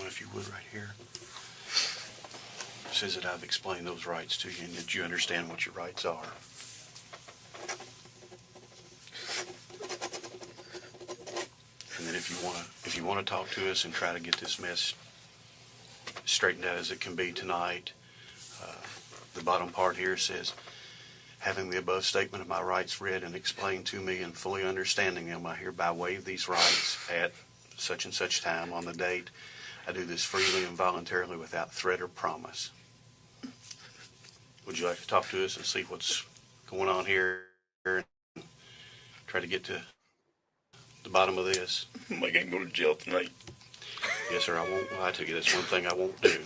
If you would, right here. It says that I've explained those rights to you and that you understand what your rights are. And then if you want to talk to us and try to get this mess straightened out as it can be tonight, the bottom part here says, having the above statement of my rights read and explained to me and fully understanding them, I hereby waive these rights at such and such time on the date. I do this freely and voluntarily without threat or promise. Would you like to talk to us and see what's going on here and try to get to the bottom of this. Am I gonna go to jail tonight? Yes, sir, I won't lie to you. That's one thing I won't do.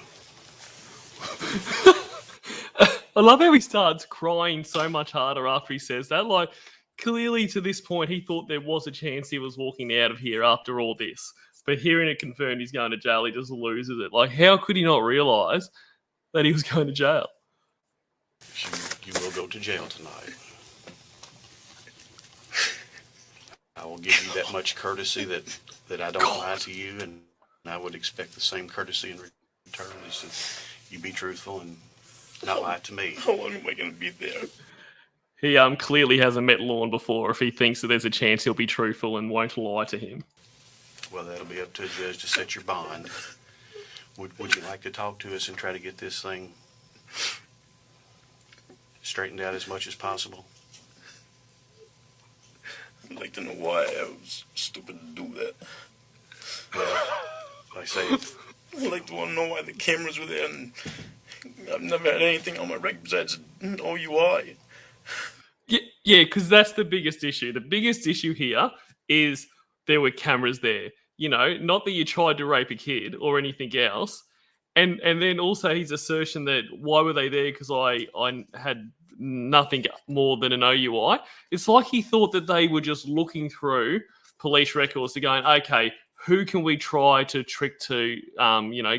I love how he starts crying so much harder after he says that. Like, clearly to this point, he thought there was a chance he was walking out of here after all this. But hearing it confirmed he's going to jail, he just loses it. Like, how could he not realise that he was going to jail? You will go to jail tonight. I will give you that much courtesy that I don't lie to you, and I would expect the same courtesy in return is that you be truthful and not lie to me. How long am I gonna be there? He clearly hasn't met Lorne before if he thinks that there's a chance he'll be truthful and won't lie to him. Well, that'll be up to a judge to set your bond. Would you like to talk to us and try to get this thing straightened out as much as possible? I'd like to know why I was stupid to do that. Well, like I say, I'd like to know why the cameras were there, and I've never had anything on my record besides an OUI. Yeah, because that's the biggest issue. The biggest issue here is there were cameras there. You know, not that you tried to rape a kid or anything else. And then also his assertion that why were they there because I had nothing more than an OUI. It's like he thought that they were just looking through police records to going, okay, who can we try to trick to,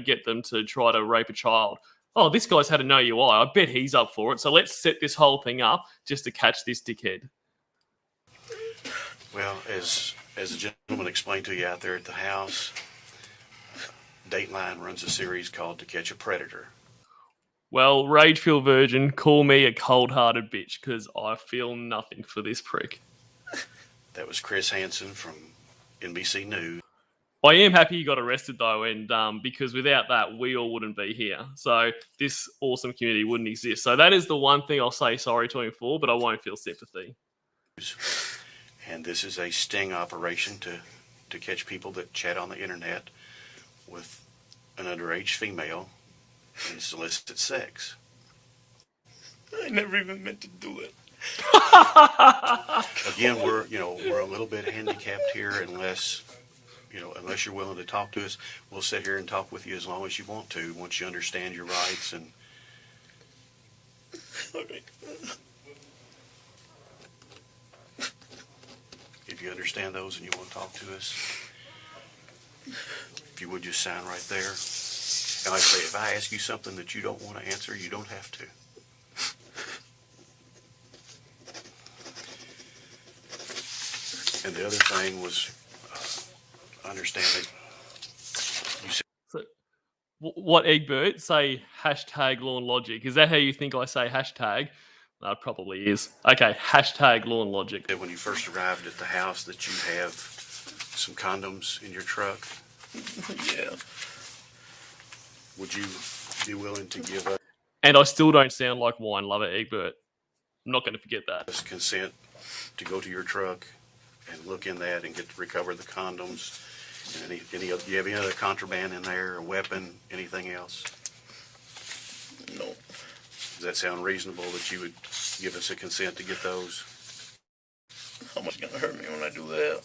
get them to try to rape a child? Oh, this guy's had an OUI. I bet he's up for it. So let's set this whole thing up just to catch this dickhead. well, as the gentleman explained to you out there at the house, Dateline runs a series called To Catch a Predator. Well, Rageful Virgin, call me a cold-hearted bitch because I feel nothing for this prick. That was Chris Hansen from NBC News. I am happy he got arrested though, and because without that, we all wouldn't be here. So this awesome community wouldn't exist. So that is the one thing I'll say sorry to him for, but I won't feel sympathy. And this is a sting operation to catch people that chat on the internet with an underage female and solicit sex. I never even meant to do it. Again, we're a little bit handicapped here unless you're willing to talk to us. We'll sit here and talk with you as long as you want to, once you understand your rights. And Okay. if you understand those and you want to talk to us, if you would just sign right there. And like I say, if I ask you something that you don't want to answer, you don't have to. And the other thing was, understand that you said. So, what, Egbert? Say hashtag Lorne Logic. Is that how you think I say hashtag? No, it probably is. Okay, hashtag Lorne Logic. When you first arrived at the house that you have some condoms in your truck. Yeah. Would you be willing to give us And I still don't sound like wine lover, Egbert. I'm not going to forget that. consent to go to your truck and look in that and get to recover the condoms? And do you have any other contraband in there, a weapon, anything else? No. Does that sound reasonable that you would give us a consent to get those? How much gonna hurt me when I do that?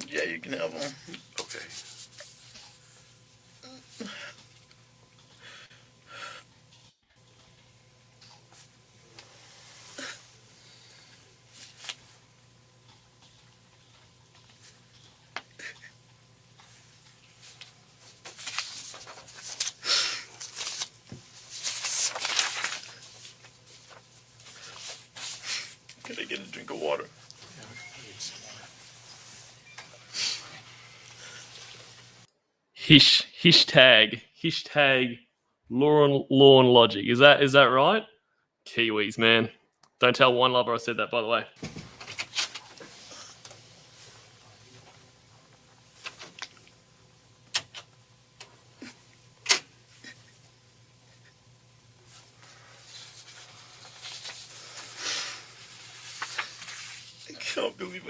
Yeah, you can have them. Okay. Can I get a drink of water? Hashtag Lorne Logic. Is that right? Kiwis, man. Don't tell wine lover I said that, by the way. I can't believe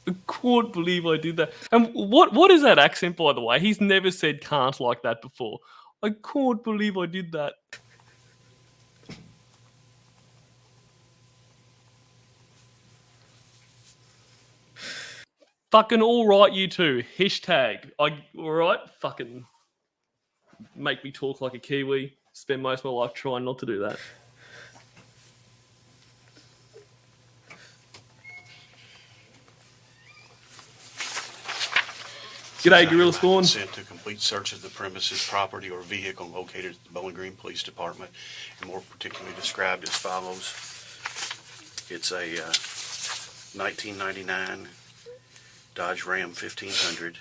I can't believe I did that. And what is that accent, by the way? He's never said can't like that before. I can't believe I did that. Fucking all right, you two. Hashtag. All right? Fucking make me talk like a Kiwi. Spend most of my life trying not to do that. G'day, Gorilla Spawn. Consent to complete search of the premises, property, or vehicle located at the Bowling Green Police Department, and more particularly described as follows. It's a 1999 Dodge Ram 1500.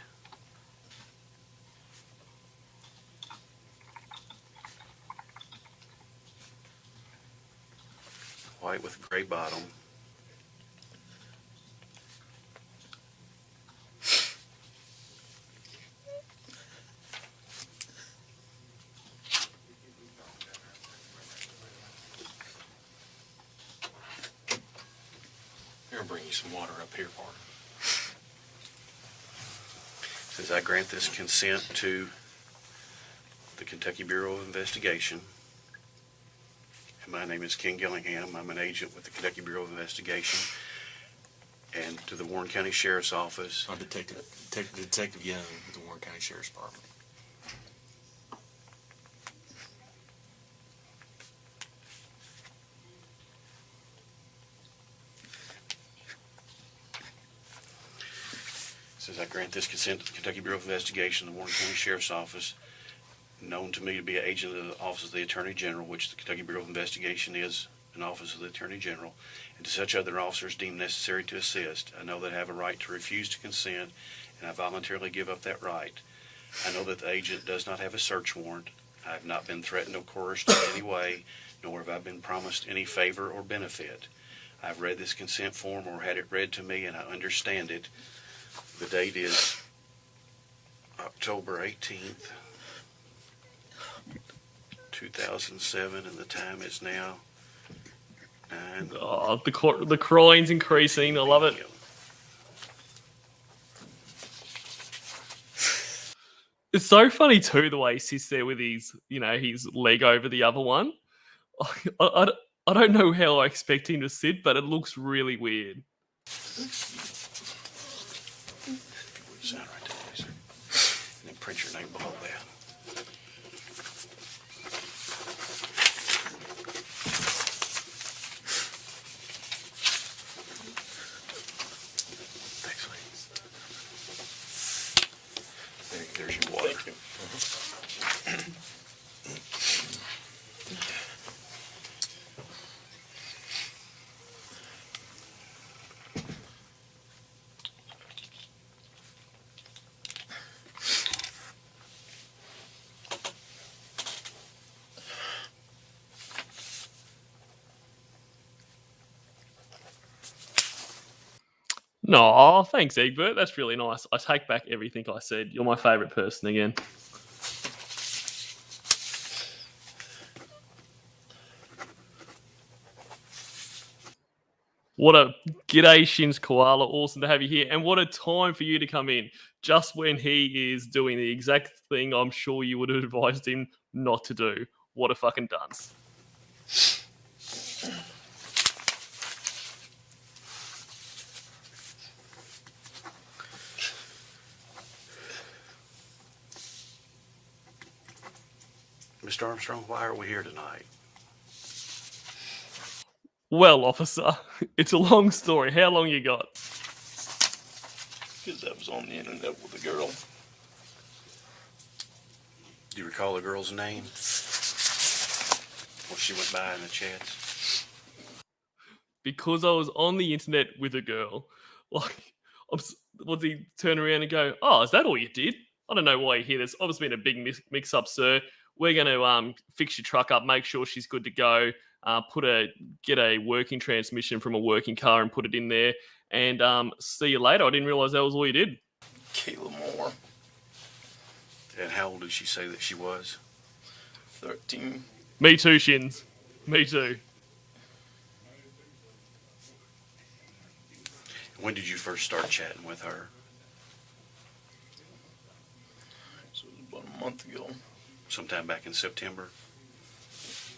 White with gray bottom. Here, I'll bring you some water up here, Parker. Says I grant this consent to the Kentucky Bureau of Investigation. And my name is Ken Gillingham. I'm an agent with the Kentucky Bureau of Investigation. And to the Warren County Sheriff's Office. I'm Detective Young with the Warren County Sheriff's Department. Says I grant this consent to the Kentucky Bureau of Investigation, the Warren County Sheriff's Office, known to me to be an agent of the Office of the Attorney General, which the Kentucky Bureau of Investigation is an office of the Attorney General, and to such other officers deemed necessary to assist. I know that I have a right to refuse to consent, and I voluntarily give up that right. I know that the agent does not have a search warrant. I have not been threatened or coerced in any way, nor have I been promised any favor or benefit. I have read this consent form or had it read to me, and I understand it. The date is October 18th, 2007, and the time is now 9. Oh, the crying's increasing. I love it. It's so funny too the way he sits there with his, his leg over the other one. I don't know how I expect him to sit, but it looks really weird. Sign right there, please, sir. And then print your name below that. Thanks, ladies. There's your water. Thank you. No, thanks, Egbert. That's really nice. I take back everything I said. You're my favourite person again. What a g'day, Shins Koala. Awesome to have you here. And what a time for you to come in. Just when he is doing the exact thing I'm sure you would have advised him not to do. What a fucking dunce. Mr. Armstrong, why are we here tonight? Well, officer, it's a long story. How long you got? Because I was on the internet with a girl. Do you recall the girl's name? What she went by in the chats? Because I was on the internet with a girl. Like, would he turn around and go, "Oh, is that all you did? I don't know why you're here. There's obviously been a big mix-up, sir. We're going to fix your truck up, make sure she's good to go, get a working transmission from a working car and put it in there, and see you later." I didn't realise that was all you did. Kayla Moore, And how old did she say that she was? 13. Me too, Shins. Me too. When did you first start chatting with her? So it was about a month ago. Sometime back in September?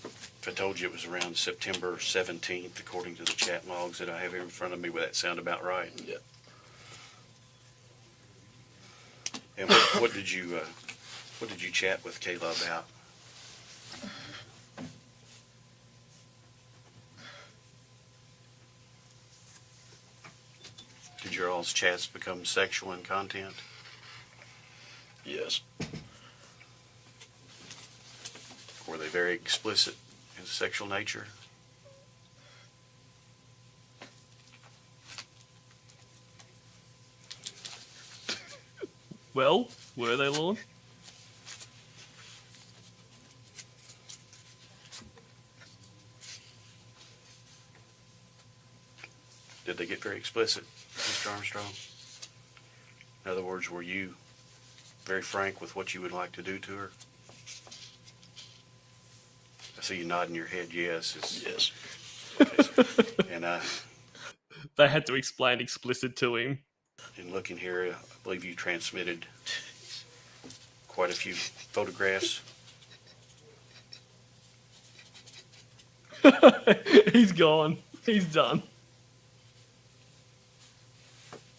If I told you it was around September 17th, according to the chat logs that I have here in front of me, would that sound about right? Yeah. And what did you chat with Kayla about? Did your all's chats become sexual in content? Yes. Were they very explicit in sexual nature? Well, were they, Lorne? Did they get very explicit, Mr. Armstrong? In other words, were you very frank with what you would like to do to her? I see you nodding your head yes. Yes. Okay, and They had to explain explicit to him. in looking here, I believe you transmitted quite a few photographs. He's gone. He's done.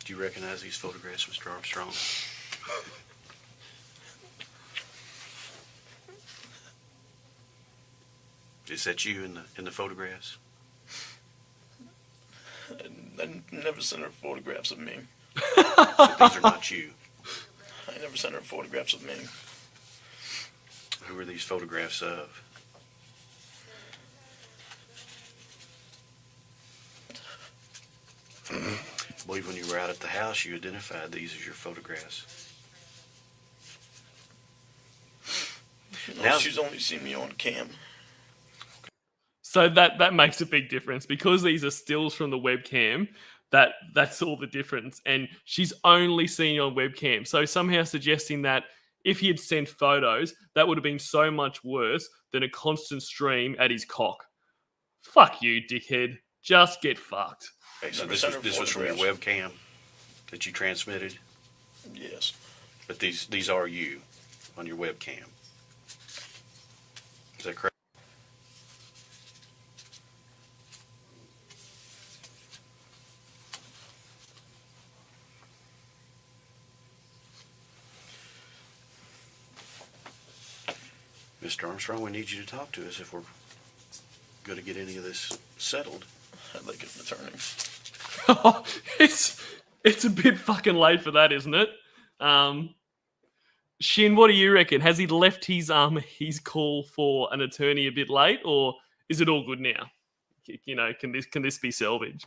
Do you recognize these photographs, Mr. Armstrong? Is that you in the photographs? I never sent her photographs of me. So these are not you. I never sent her photographs of me. Who are these photographs of? I believe when you were out at the house, you identified these as your photographs. No, Now- she's only seen me on cam. So that makes a big difference because these are stills from the webcam. That's all the difference. And she's only seen you on webcam. So somehow suggesting that if he had sent photos, that would have been so much worse than a constant stream at his cock. Fuck you, dickhead. Just get fucked. Okay, so Never this sent her was from your photographs. webcam that you transmitted, Yes. but these are you on your webcam. Is that correct? Mr. Armstrong, we need you to talk to us if we're going to get any of this settled. I'd like an attorney. It's a bit fucking late for that, isn't it? Shin, what do you reckon? Has he left his call for an attorney a bit late, or is it all good now? You know, can this be salvaged?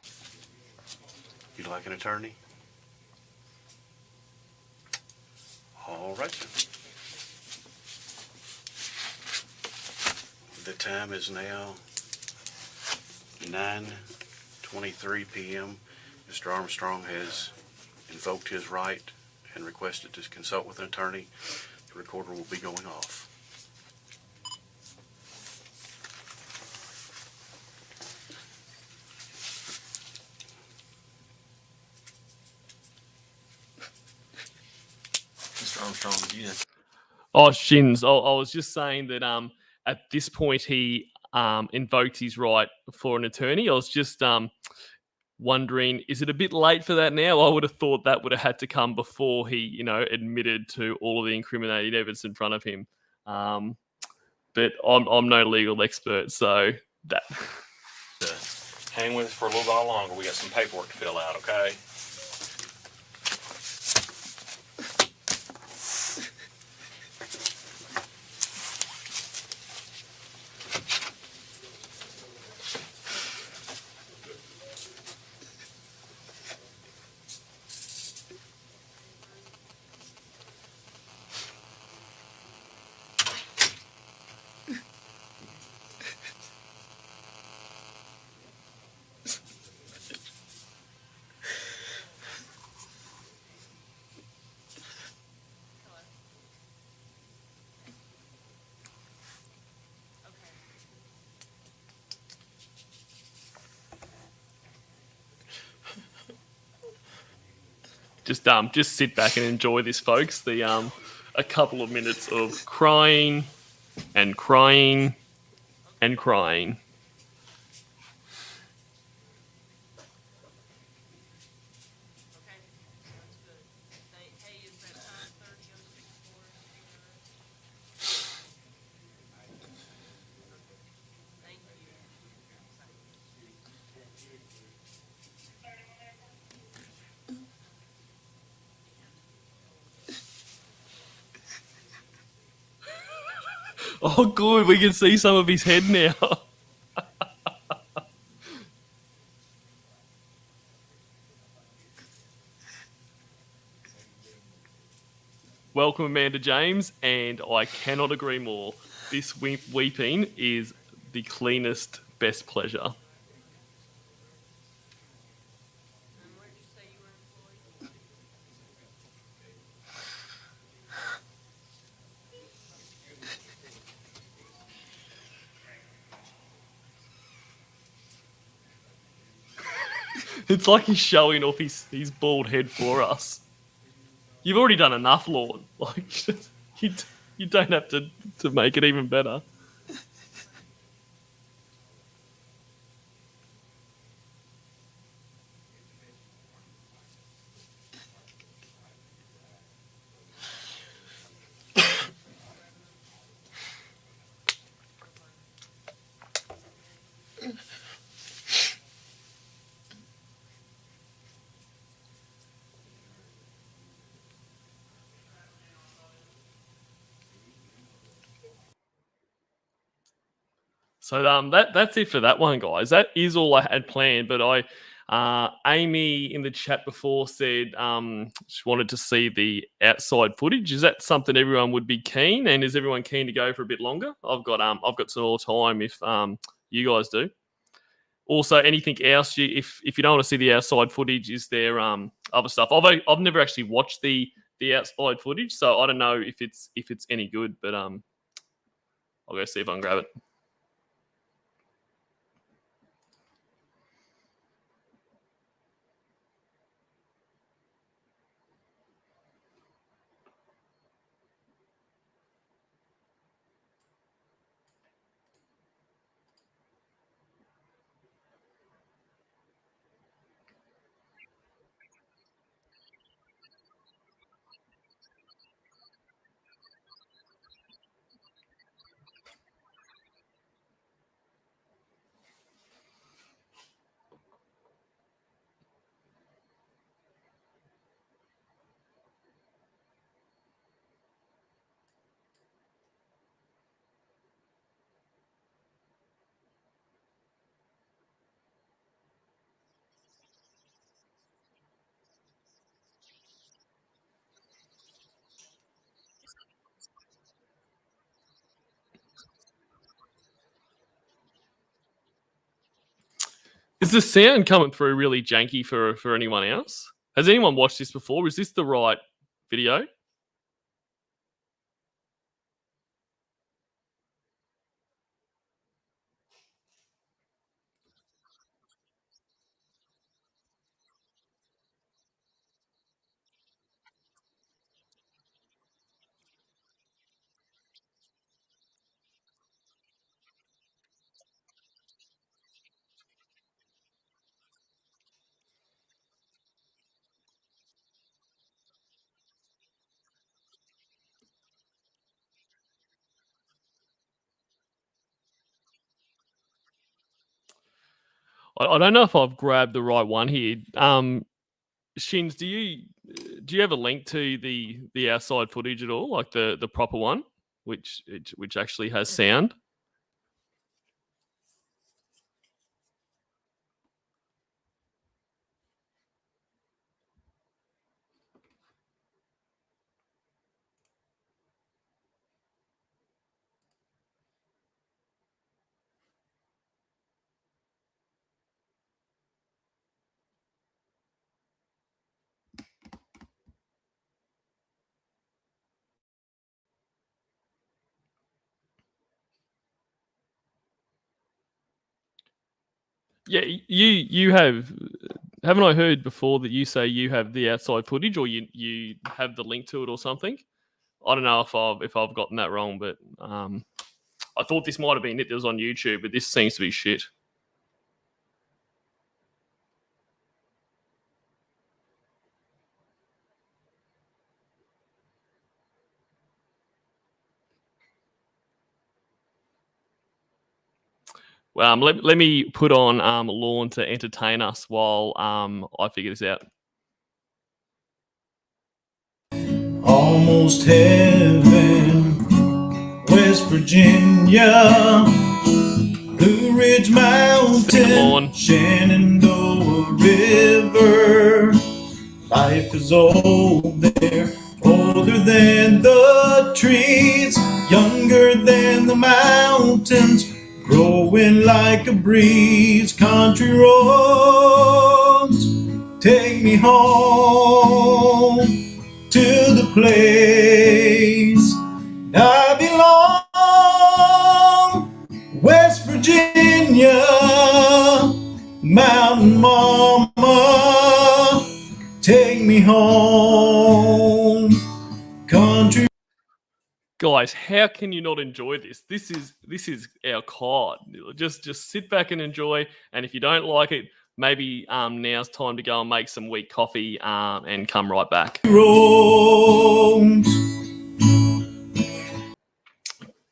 You'd like an attorney? All right, sir. The time is now 9:23 p.m. Mr. Armstrong has invoked his right and requested to consult with an attorney. The recorder will be going off. Mr. Armstrong, again. Oh, Shins. I was just saying that at this point he invoked his right for an attorney. I was just wondering, is it a bit late for that now? I would have thought that would have had to come before he, admitted to all of the incriminating evidence in front of him. But I'm no legal expert, so that. Hang with us for a little while longer. We got some paperwork to fill out, okay? Just sit back and enjoy this, folks. A couple of minutes of crying and crying and crying. Oh, good. We can see some of his head now. Welcome, Amanda James, and I cannot agree more. This weeping is the cleanest, best pleasure. It's like he's showing off his bald head for us. You've already done enough, Lord. Like, you don't have to make it even better. So that's it for that one, guys. That is all I had planned. But Amy in the chat before said she wanted to see the outside footage. Is that something everyone would be keen? And is everyone keen to go for a bit longer? I've got some more time if you guys do. Also, anything else? If you don't want to see the outside footage, is there other stuff? I've never actually watched the outside footage, so I don't know if it's any good. But I'll go see if I can grab it. Is the sound coming through really janky for anyone else? Has anyone watched this before? Is this the right video? I don't know if I've grabbed the right one here. Shins, do you have a link to the outside footage at all, like the proper one, which actually has sound? Yeah, you have. Haven't I heard before that you say you have the outside footage, or you have the link to it or something? I don't know if I've gotten that wrong, but I thought this might have been it that was on YouTube, but this seems to be shit. Let me put on Lorne to entertain us while I figure this out. Almost heaven West Virginia, Blue Ridge Mountain, Shenandoah River. Life is old there, older than the trees, younger than the mountains, growing like a breeze. Country roads, take me home to the place I belong. West Virginia, Mountain Mama, take me home. Country. Guys, how can you not enjoy this? This is our card. Just sit back and enjoy. And if you don't like it, maybe now's time to go and make some weak coffee and come right back.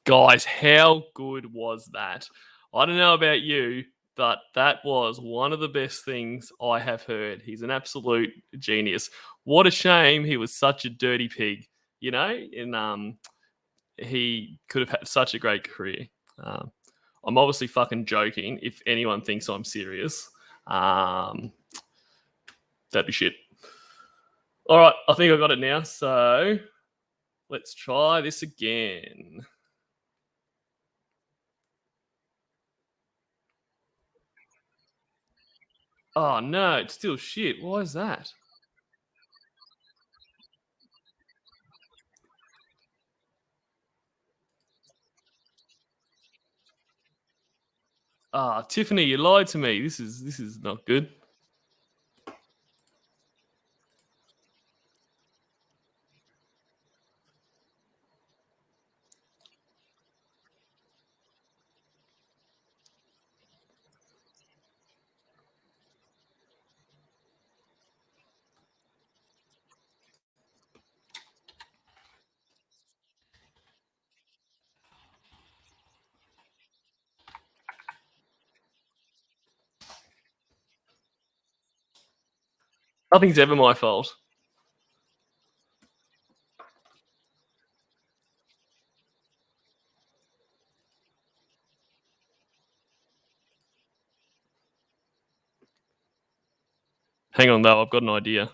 Guys, how good was that? I don't know about you, but that was one of the best things I have heard. He's an absolute genius. What a shame he was such a dirty pig, you know? And he could have had such a great career. I'm obviously fucking joking. If anyone thinks I'm serious, that'd be shit. All right, I think I got it now. So let's try this again. Oh no, it's still shit. Why is that? Ah, Tiffany, you lied to me. This is not good. Nothing's ever my fault. Hang on though, I've got an idea.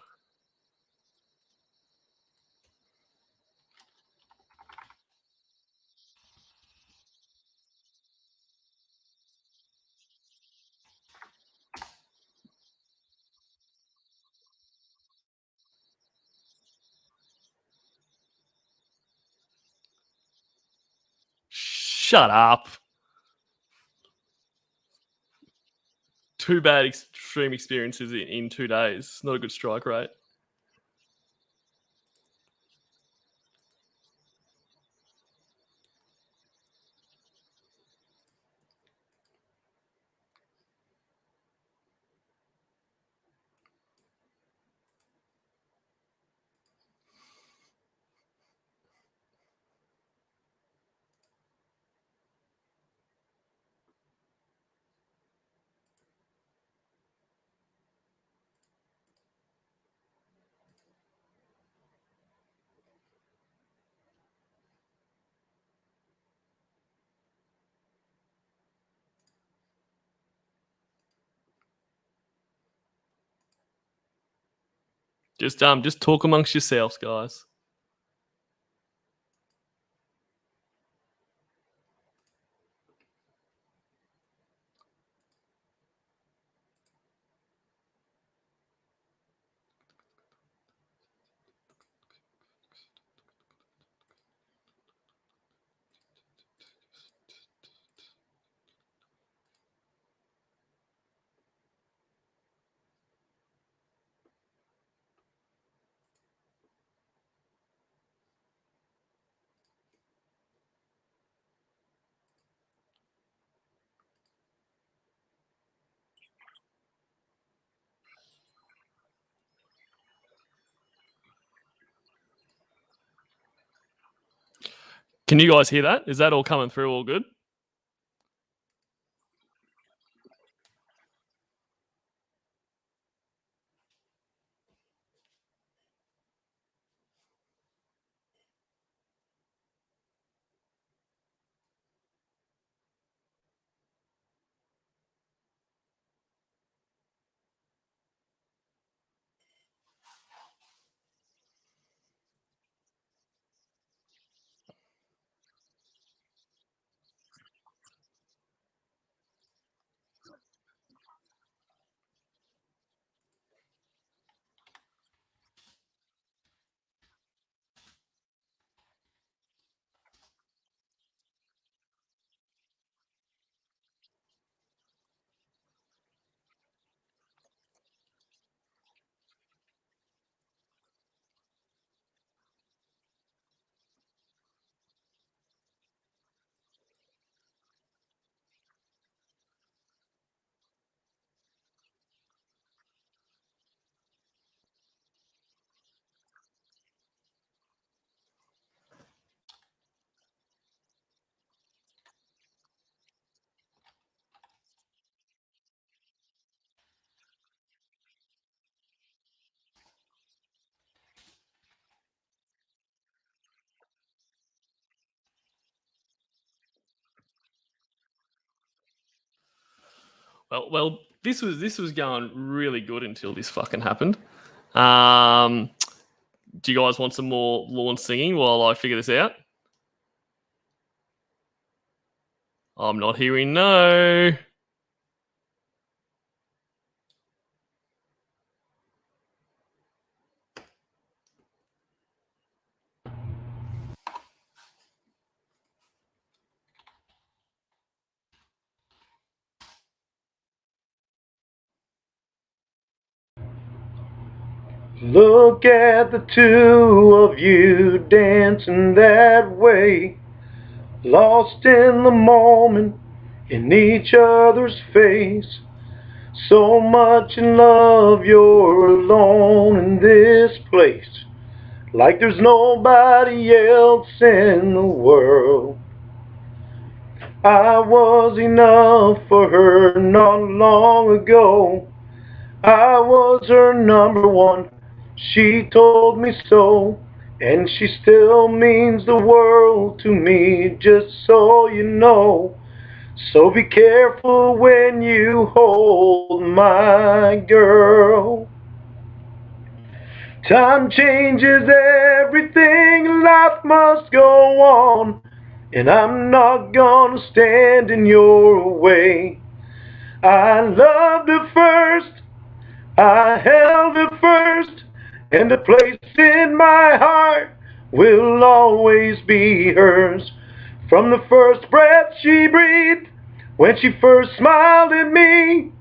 Shut up. Two bad extreme experiences in 2 days. Not a good strike rate. Just talk amongst yourselves, guys. Can you guys hear that? Is that all coming through all good? Well, this was going really good until this fucking happened. Do you guys want some more lawn singing while I figure this out? I'm not hearing no. Look at the two of you dancing that way, lost in the moment, in each other's face. So much in love, you're alone in this place, like there's nobody else in the world. I was enough for her not long ago. I was her number one, she told me so, and she still means the world to me, just so you know. So be careful when you hold my girl. Time changes everything, life must go on, and I'm not gonna stand in your way. I loved her first, I held her first, and a place in my heart will always be hers. From the first breath she breathed, when she first smiled at me,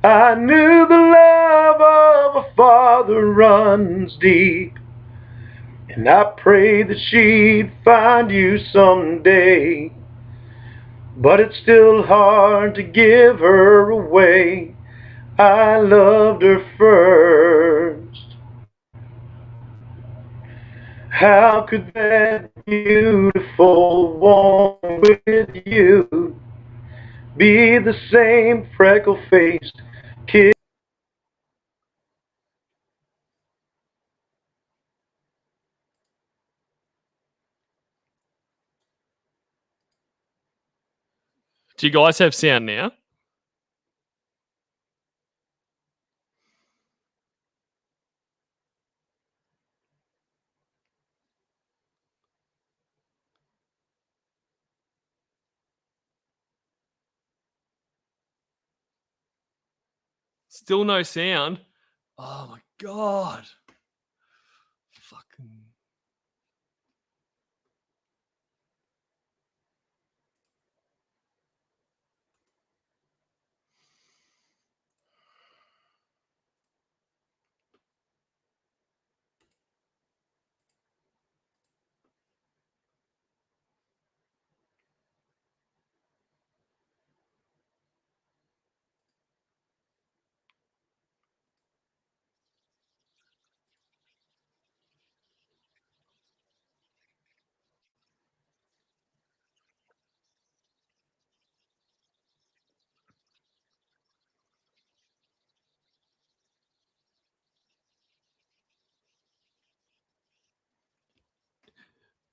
I knew the love of a father runs deep. And I prayed that she'd find you someday, but it's still hard to give her away. I loved her first. How could that beautiful woman with you be the same freckle-faced kid? Do you guys have sound now? Still no sound. Oh my god. Fucking.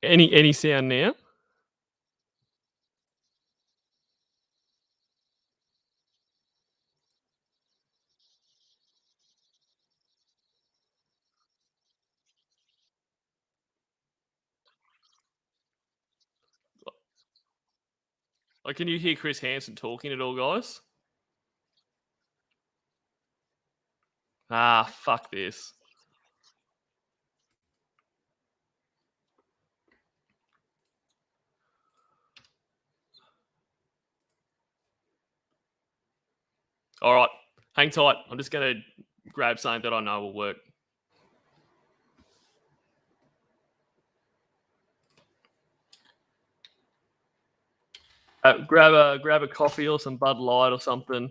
Any sound now? Like, can you hear Chris Hansen talking at all, guys? Ah, fuck this. All right, hang tight. I'm just going to grab something that I know will work. Grab a coffee or some Bud Light or something.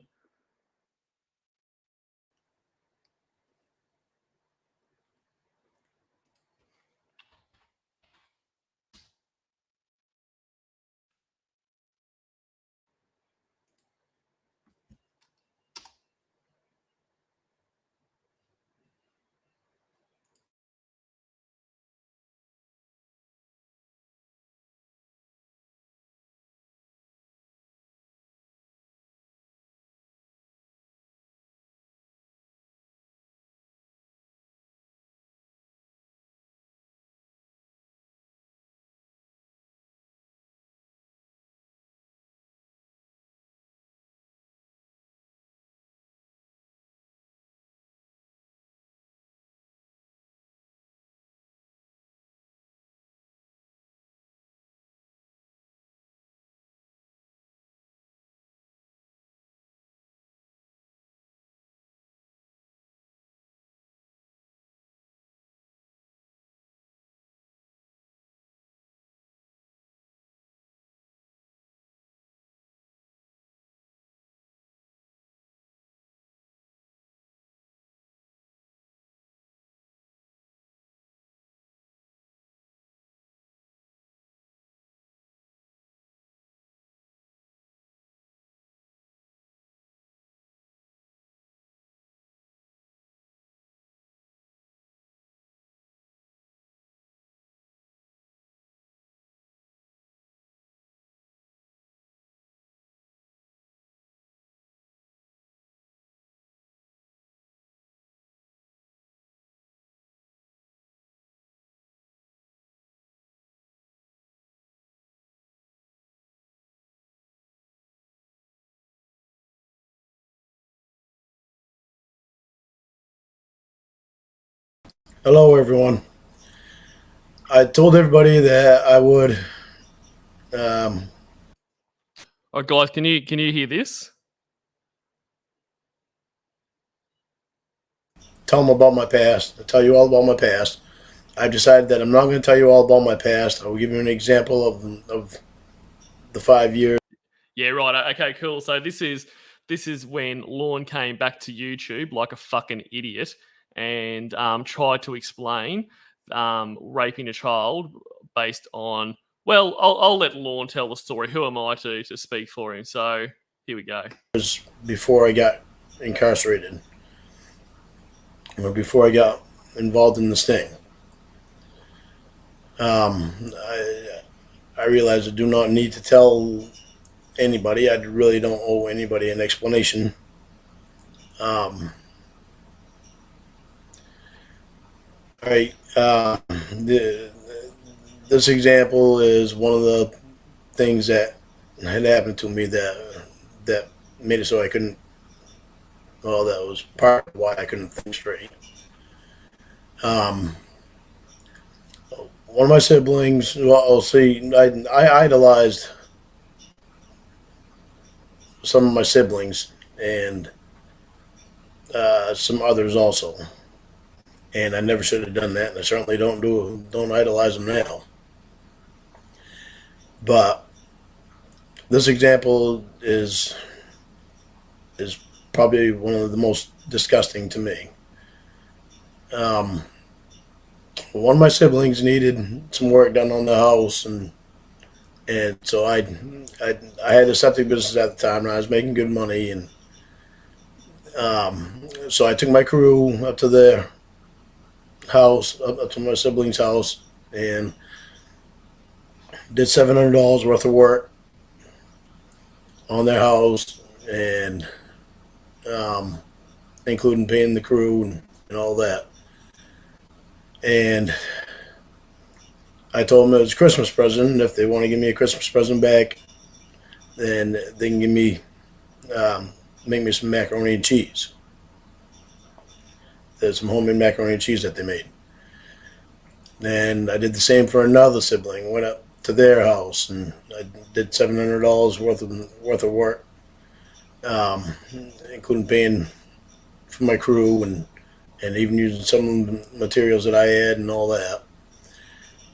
Hello, everyone. I told everybody that I would. Oh, guys, can you hear this? Tell them about my past. I'll tell you all about my past. I've decided that I'm not going to tell you all about my past. I will give you an example of the 5 years. Yeah, right. Okay, cool. So this is when Lorne came back to YouTube like a fucking idiot and tried to explain raping a child based on. Well, I'll let Lorne tell the story. Who am I to speak for him? So here we go. Before I got incarcerated, or before I got involved in this thing. I realized I do not need to tell anybody. I really don't owe anybody an explanation. This example is one of the things that had happened to me that made it so I couldn't. Well, that was part of why I couldn't think straight. One of my siblings. Well, see, I idolized some of my siblings and some others also, and I never should have done that, and I certainly don't idolize them now. But this example is probably one of the most disgusting to me. One of my siblings needed some work done on the house, and so I had a septic business at the time, and I was making good money, and so I took my crew up to their house, up to my sibling's house, and did $700 worth of work on their house, and including paying the crew and all that. And I told them it was a Christmas present, and if they want to give me a Christmas present back, then they can give me make me some macaroni and cheese. There's some homemade macaroni and cheese that they made. And I did the same for another sibling. Went up to their house and I did $700 worth of work, including paying for my crew and even using some of the materials that I had and all that.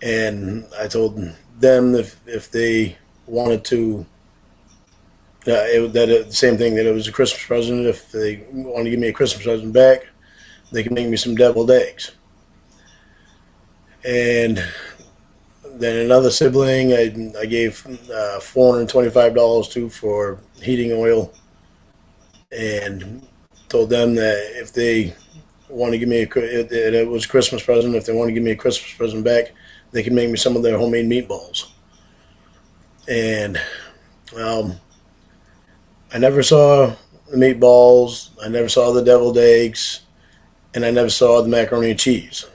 And I told them if they wanted to, the same thing, that it was a Christmas present. If they want to give me a Christmas present back, they can make me some deviled eggs. And then another sibling, I gave $425 to for heating oil, and told them that if they want to give me it was a Christmas present. If they want to give me a Christmas present back, they can make me some of their homemade meatballs. And I never saw the meatballs, I never saw the deviled eggs, and I never saw the macaroni and cheese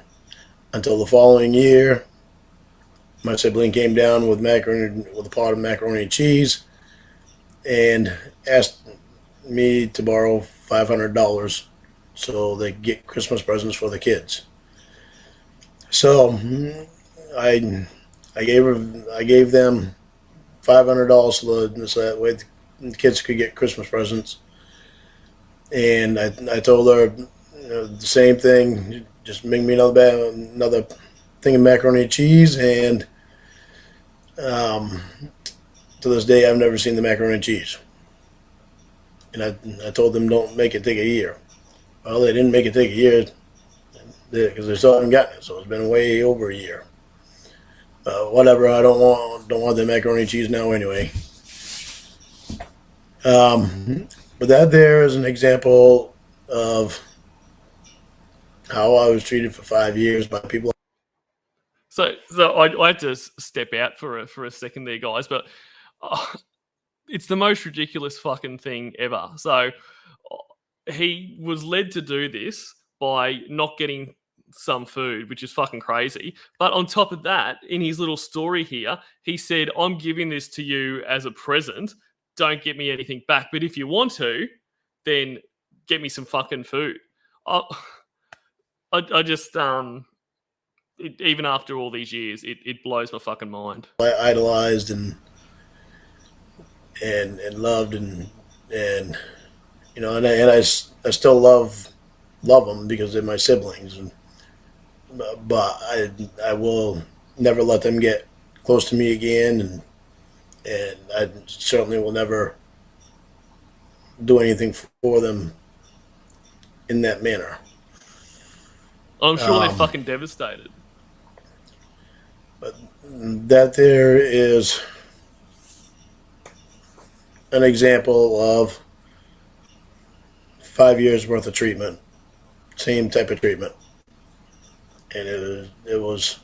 until the following year. My sibling came down with a pot of macaroni and cheese and asked me to borrow $500 so they could get Christmas presents for the kids. So I gave them $500 so that way the kids could get Christmas presents. And I told her, the same thing, just make me another thing of macaroni and cheese. And to this day, I've never seen the macaroni and cheese. And I told them, don't make it take a year. Well, they didn't make it take a year because they still haven't gotten it. So it's been way over a year. Whatever. I don't want the macaroni and cheese now anyway. But that there is an example of how I was treated for 5 years by people. So I had to step out for a second there, guys, but it's the most ridiculous fucking thing ever. So he was led to do this by not getting some food, which is fucking crazy. But on top of that, in his little story here, he said, I'm giving this to you as a present. Don't get me anything back. But if you want to, then get me some fucking food. I just even after all these years, it blows my fucking mind. I idolized and loved and you know, and I still love them because they're my siblings, but I will never let them get close to me again, and I certainly will never do anything for them in that manner. I'm sure they're fucking devastated. But that there is an example of 5 years worth of treatment, same type of treatment, and it was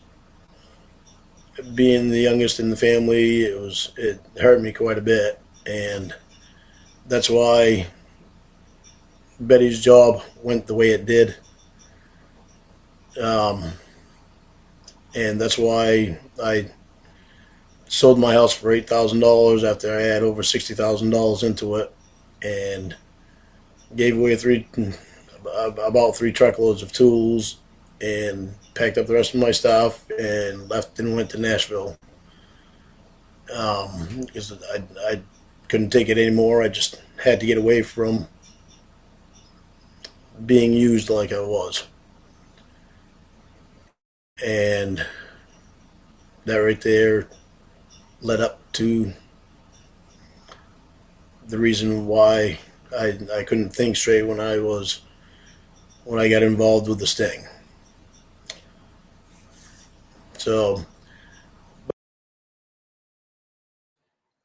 being the youngest in the family. It hurt me quite a bit, and that's why Betty's job went the way it did. And that's why I sold my house for $8,000 after I had over $60,000 into it, and gave away about 3 truckloads of tools, and packed up the rest of my stuff and left and went to Nashville. Because I couldn't take it anymore. I just had to get away from being used like I was. And that right there led up to the reason why I couldn't think straight when I got involved with the sting. So,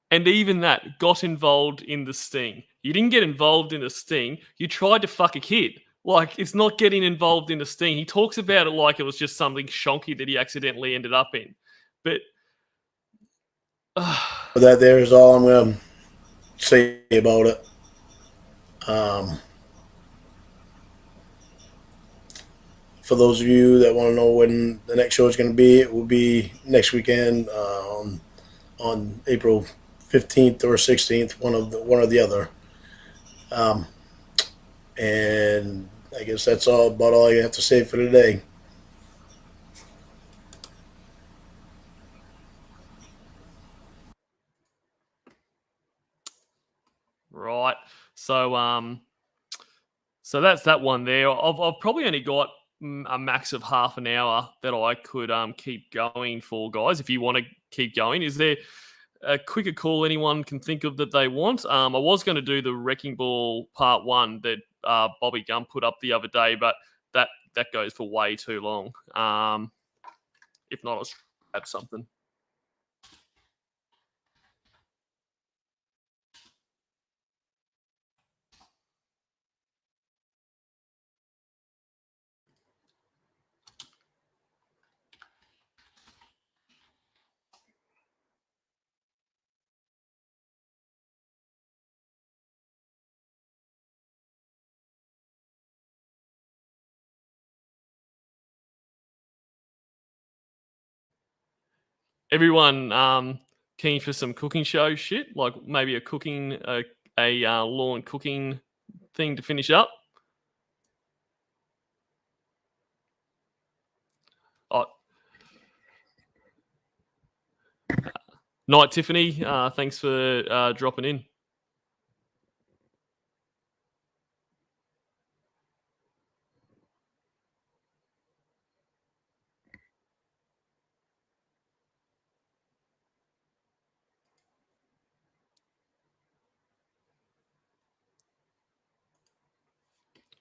and even that got involved in the sting. You didn't get involved in the sting. You tried to fuck a kid. Like, it's not getting involved in the sting. He talks about it like it was just something shonky that he accidentally ended up in. But that there is all I'm going to say about it. For those of you that want to know when the next show is going to be, it will be next weekend on April 15th or 16th, one or the other. And I guess that's about all I have to say for today. right, so that's that one there. I've probably only got a max of half an hour that I could keep going for, guys. If you want to keep going, is there a quicker call anyone can think of that they want? I was going to do the Wrecking Ball Part 1 that Bobby Gump put up the other day, but that goes for way too long. If not, I'll add something. Everyone keen for some cooking show shit, like maybe a cooking lawn cooking thing to finish up. Oh, night, Tiffany. Thanks for dropping in.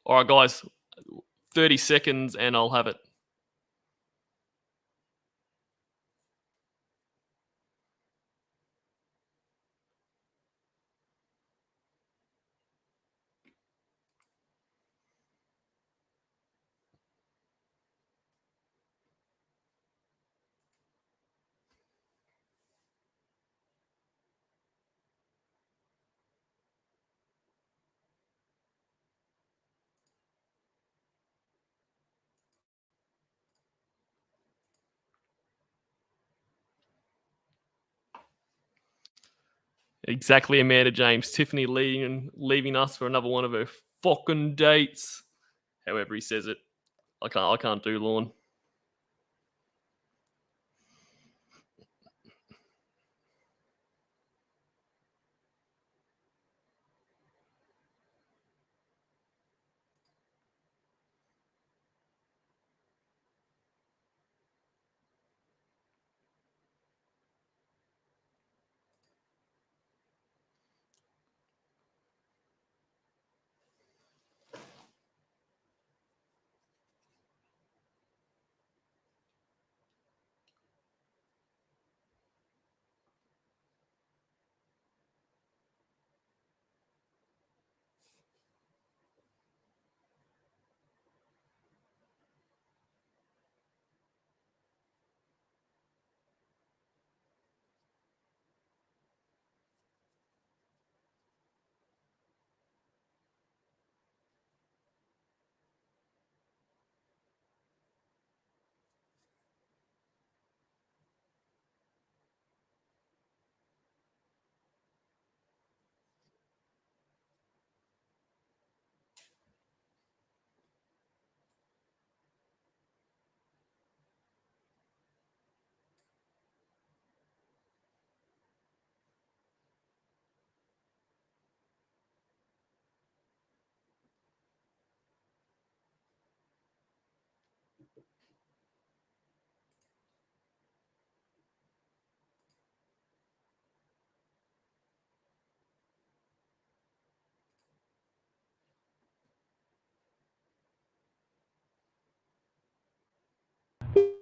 All right, guys, 30 seconds and I'll have it. Exactly, Amanda James. Tiffany leaving us for another one of her fucking dates. However he says it. I can't do lawn.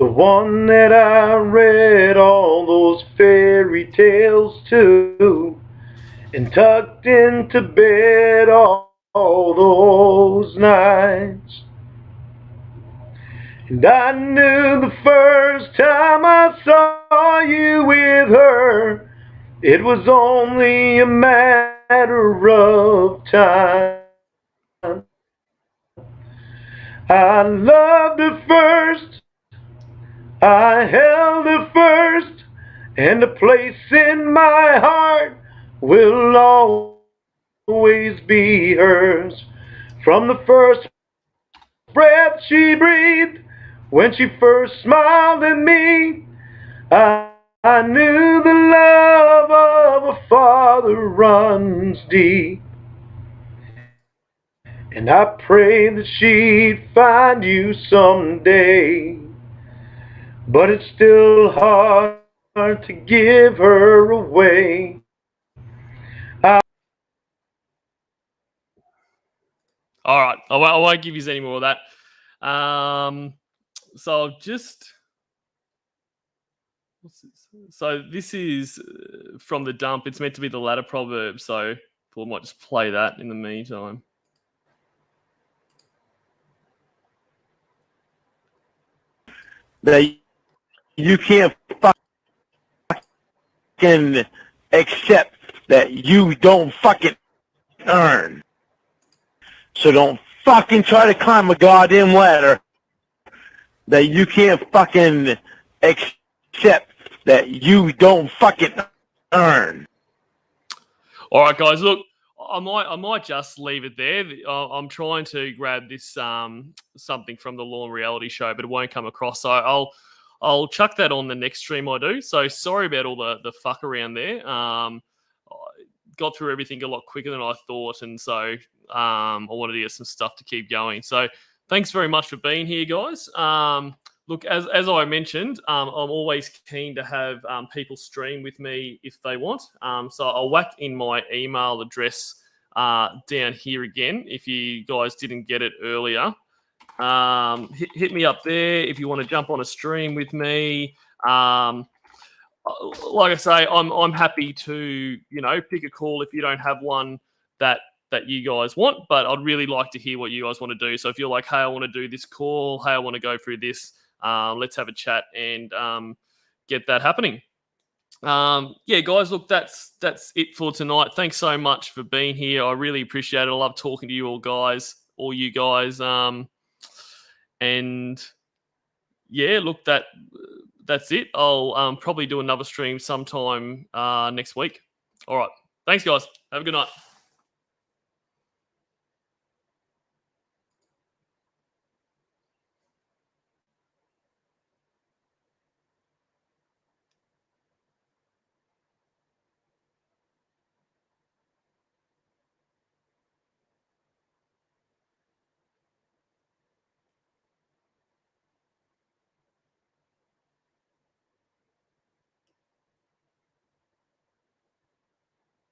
The one that I read all those fairy tales to, and tucked into bed all those nights. And I knew the first time I saw you with her, it was only a matter of time. I loved her first, I held her first, and a place in my heart will always be hers. From the first breath she breathed, when she first smiled at me, I knew the love of a father runs deep. And I prayed that she'd find you someday, but it's still hard to give her away. All right, I won't give you any more of that. So I'll just. So this is from the dump. It's meant to be the latter proverb, so we might just play that in the meantime. That you can't fucking accept that you don't fucking earn. So don't fucking try to climb a goddamn ladder that you can't fucking accept that you don't fucking earn. All right, guys. Look, I might just leave it there. I'm trying to grab this something from the Lawn Reality Show, but it won't come across. So I'll chuck that on the next stream I do. So sorry about all the fuck around there. I got through everything a lot quicker than I thought, and so I wanted to get some stuff to keep going. So thanks very much for being here, guys. Look, as I mentioned, I'm always keen to have people stream with me if they want. So I'll whack in my email address down here again if you guys didn't get it earlier. Hit me up there if you want to jump on a stream with me. Like I say, I'm happy to pick a call if you don't have one that you guys want, but I'd really like to hear what you guys want to do. So if you're like, hey, I want to do this call, hey, I want to go through this. Let's have a chat and get that happening. Yeah, guys, look, that's it for tonight. Thanks so much for being here. I really appreciate it. I love talking to you all you guys. And yeah, look, that's it. I'll probably do another stream sometime next week. All right. Thanks, guys. Have a good night.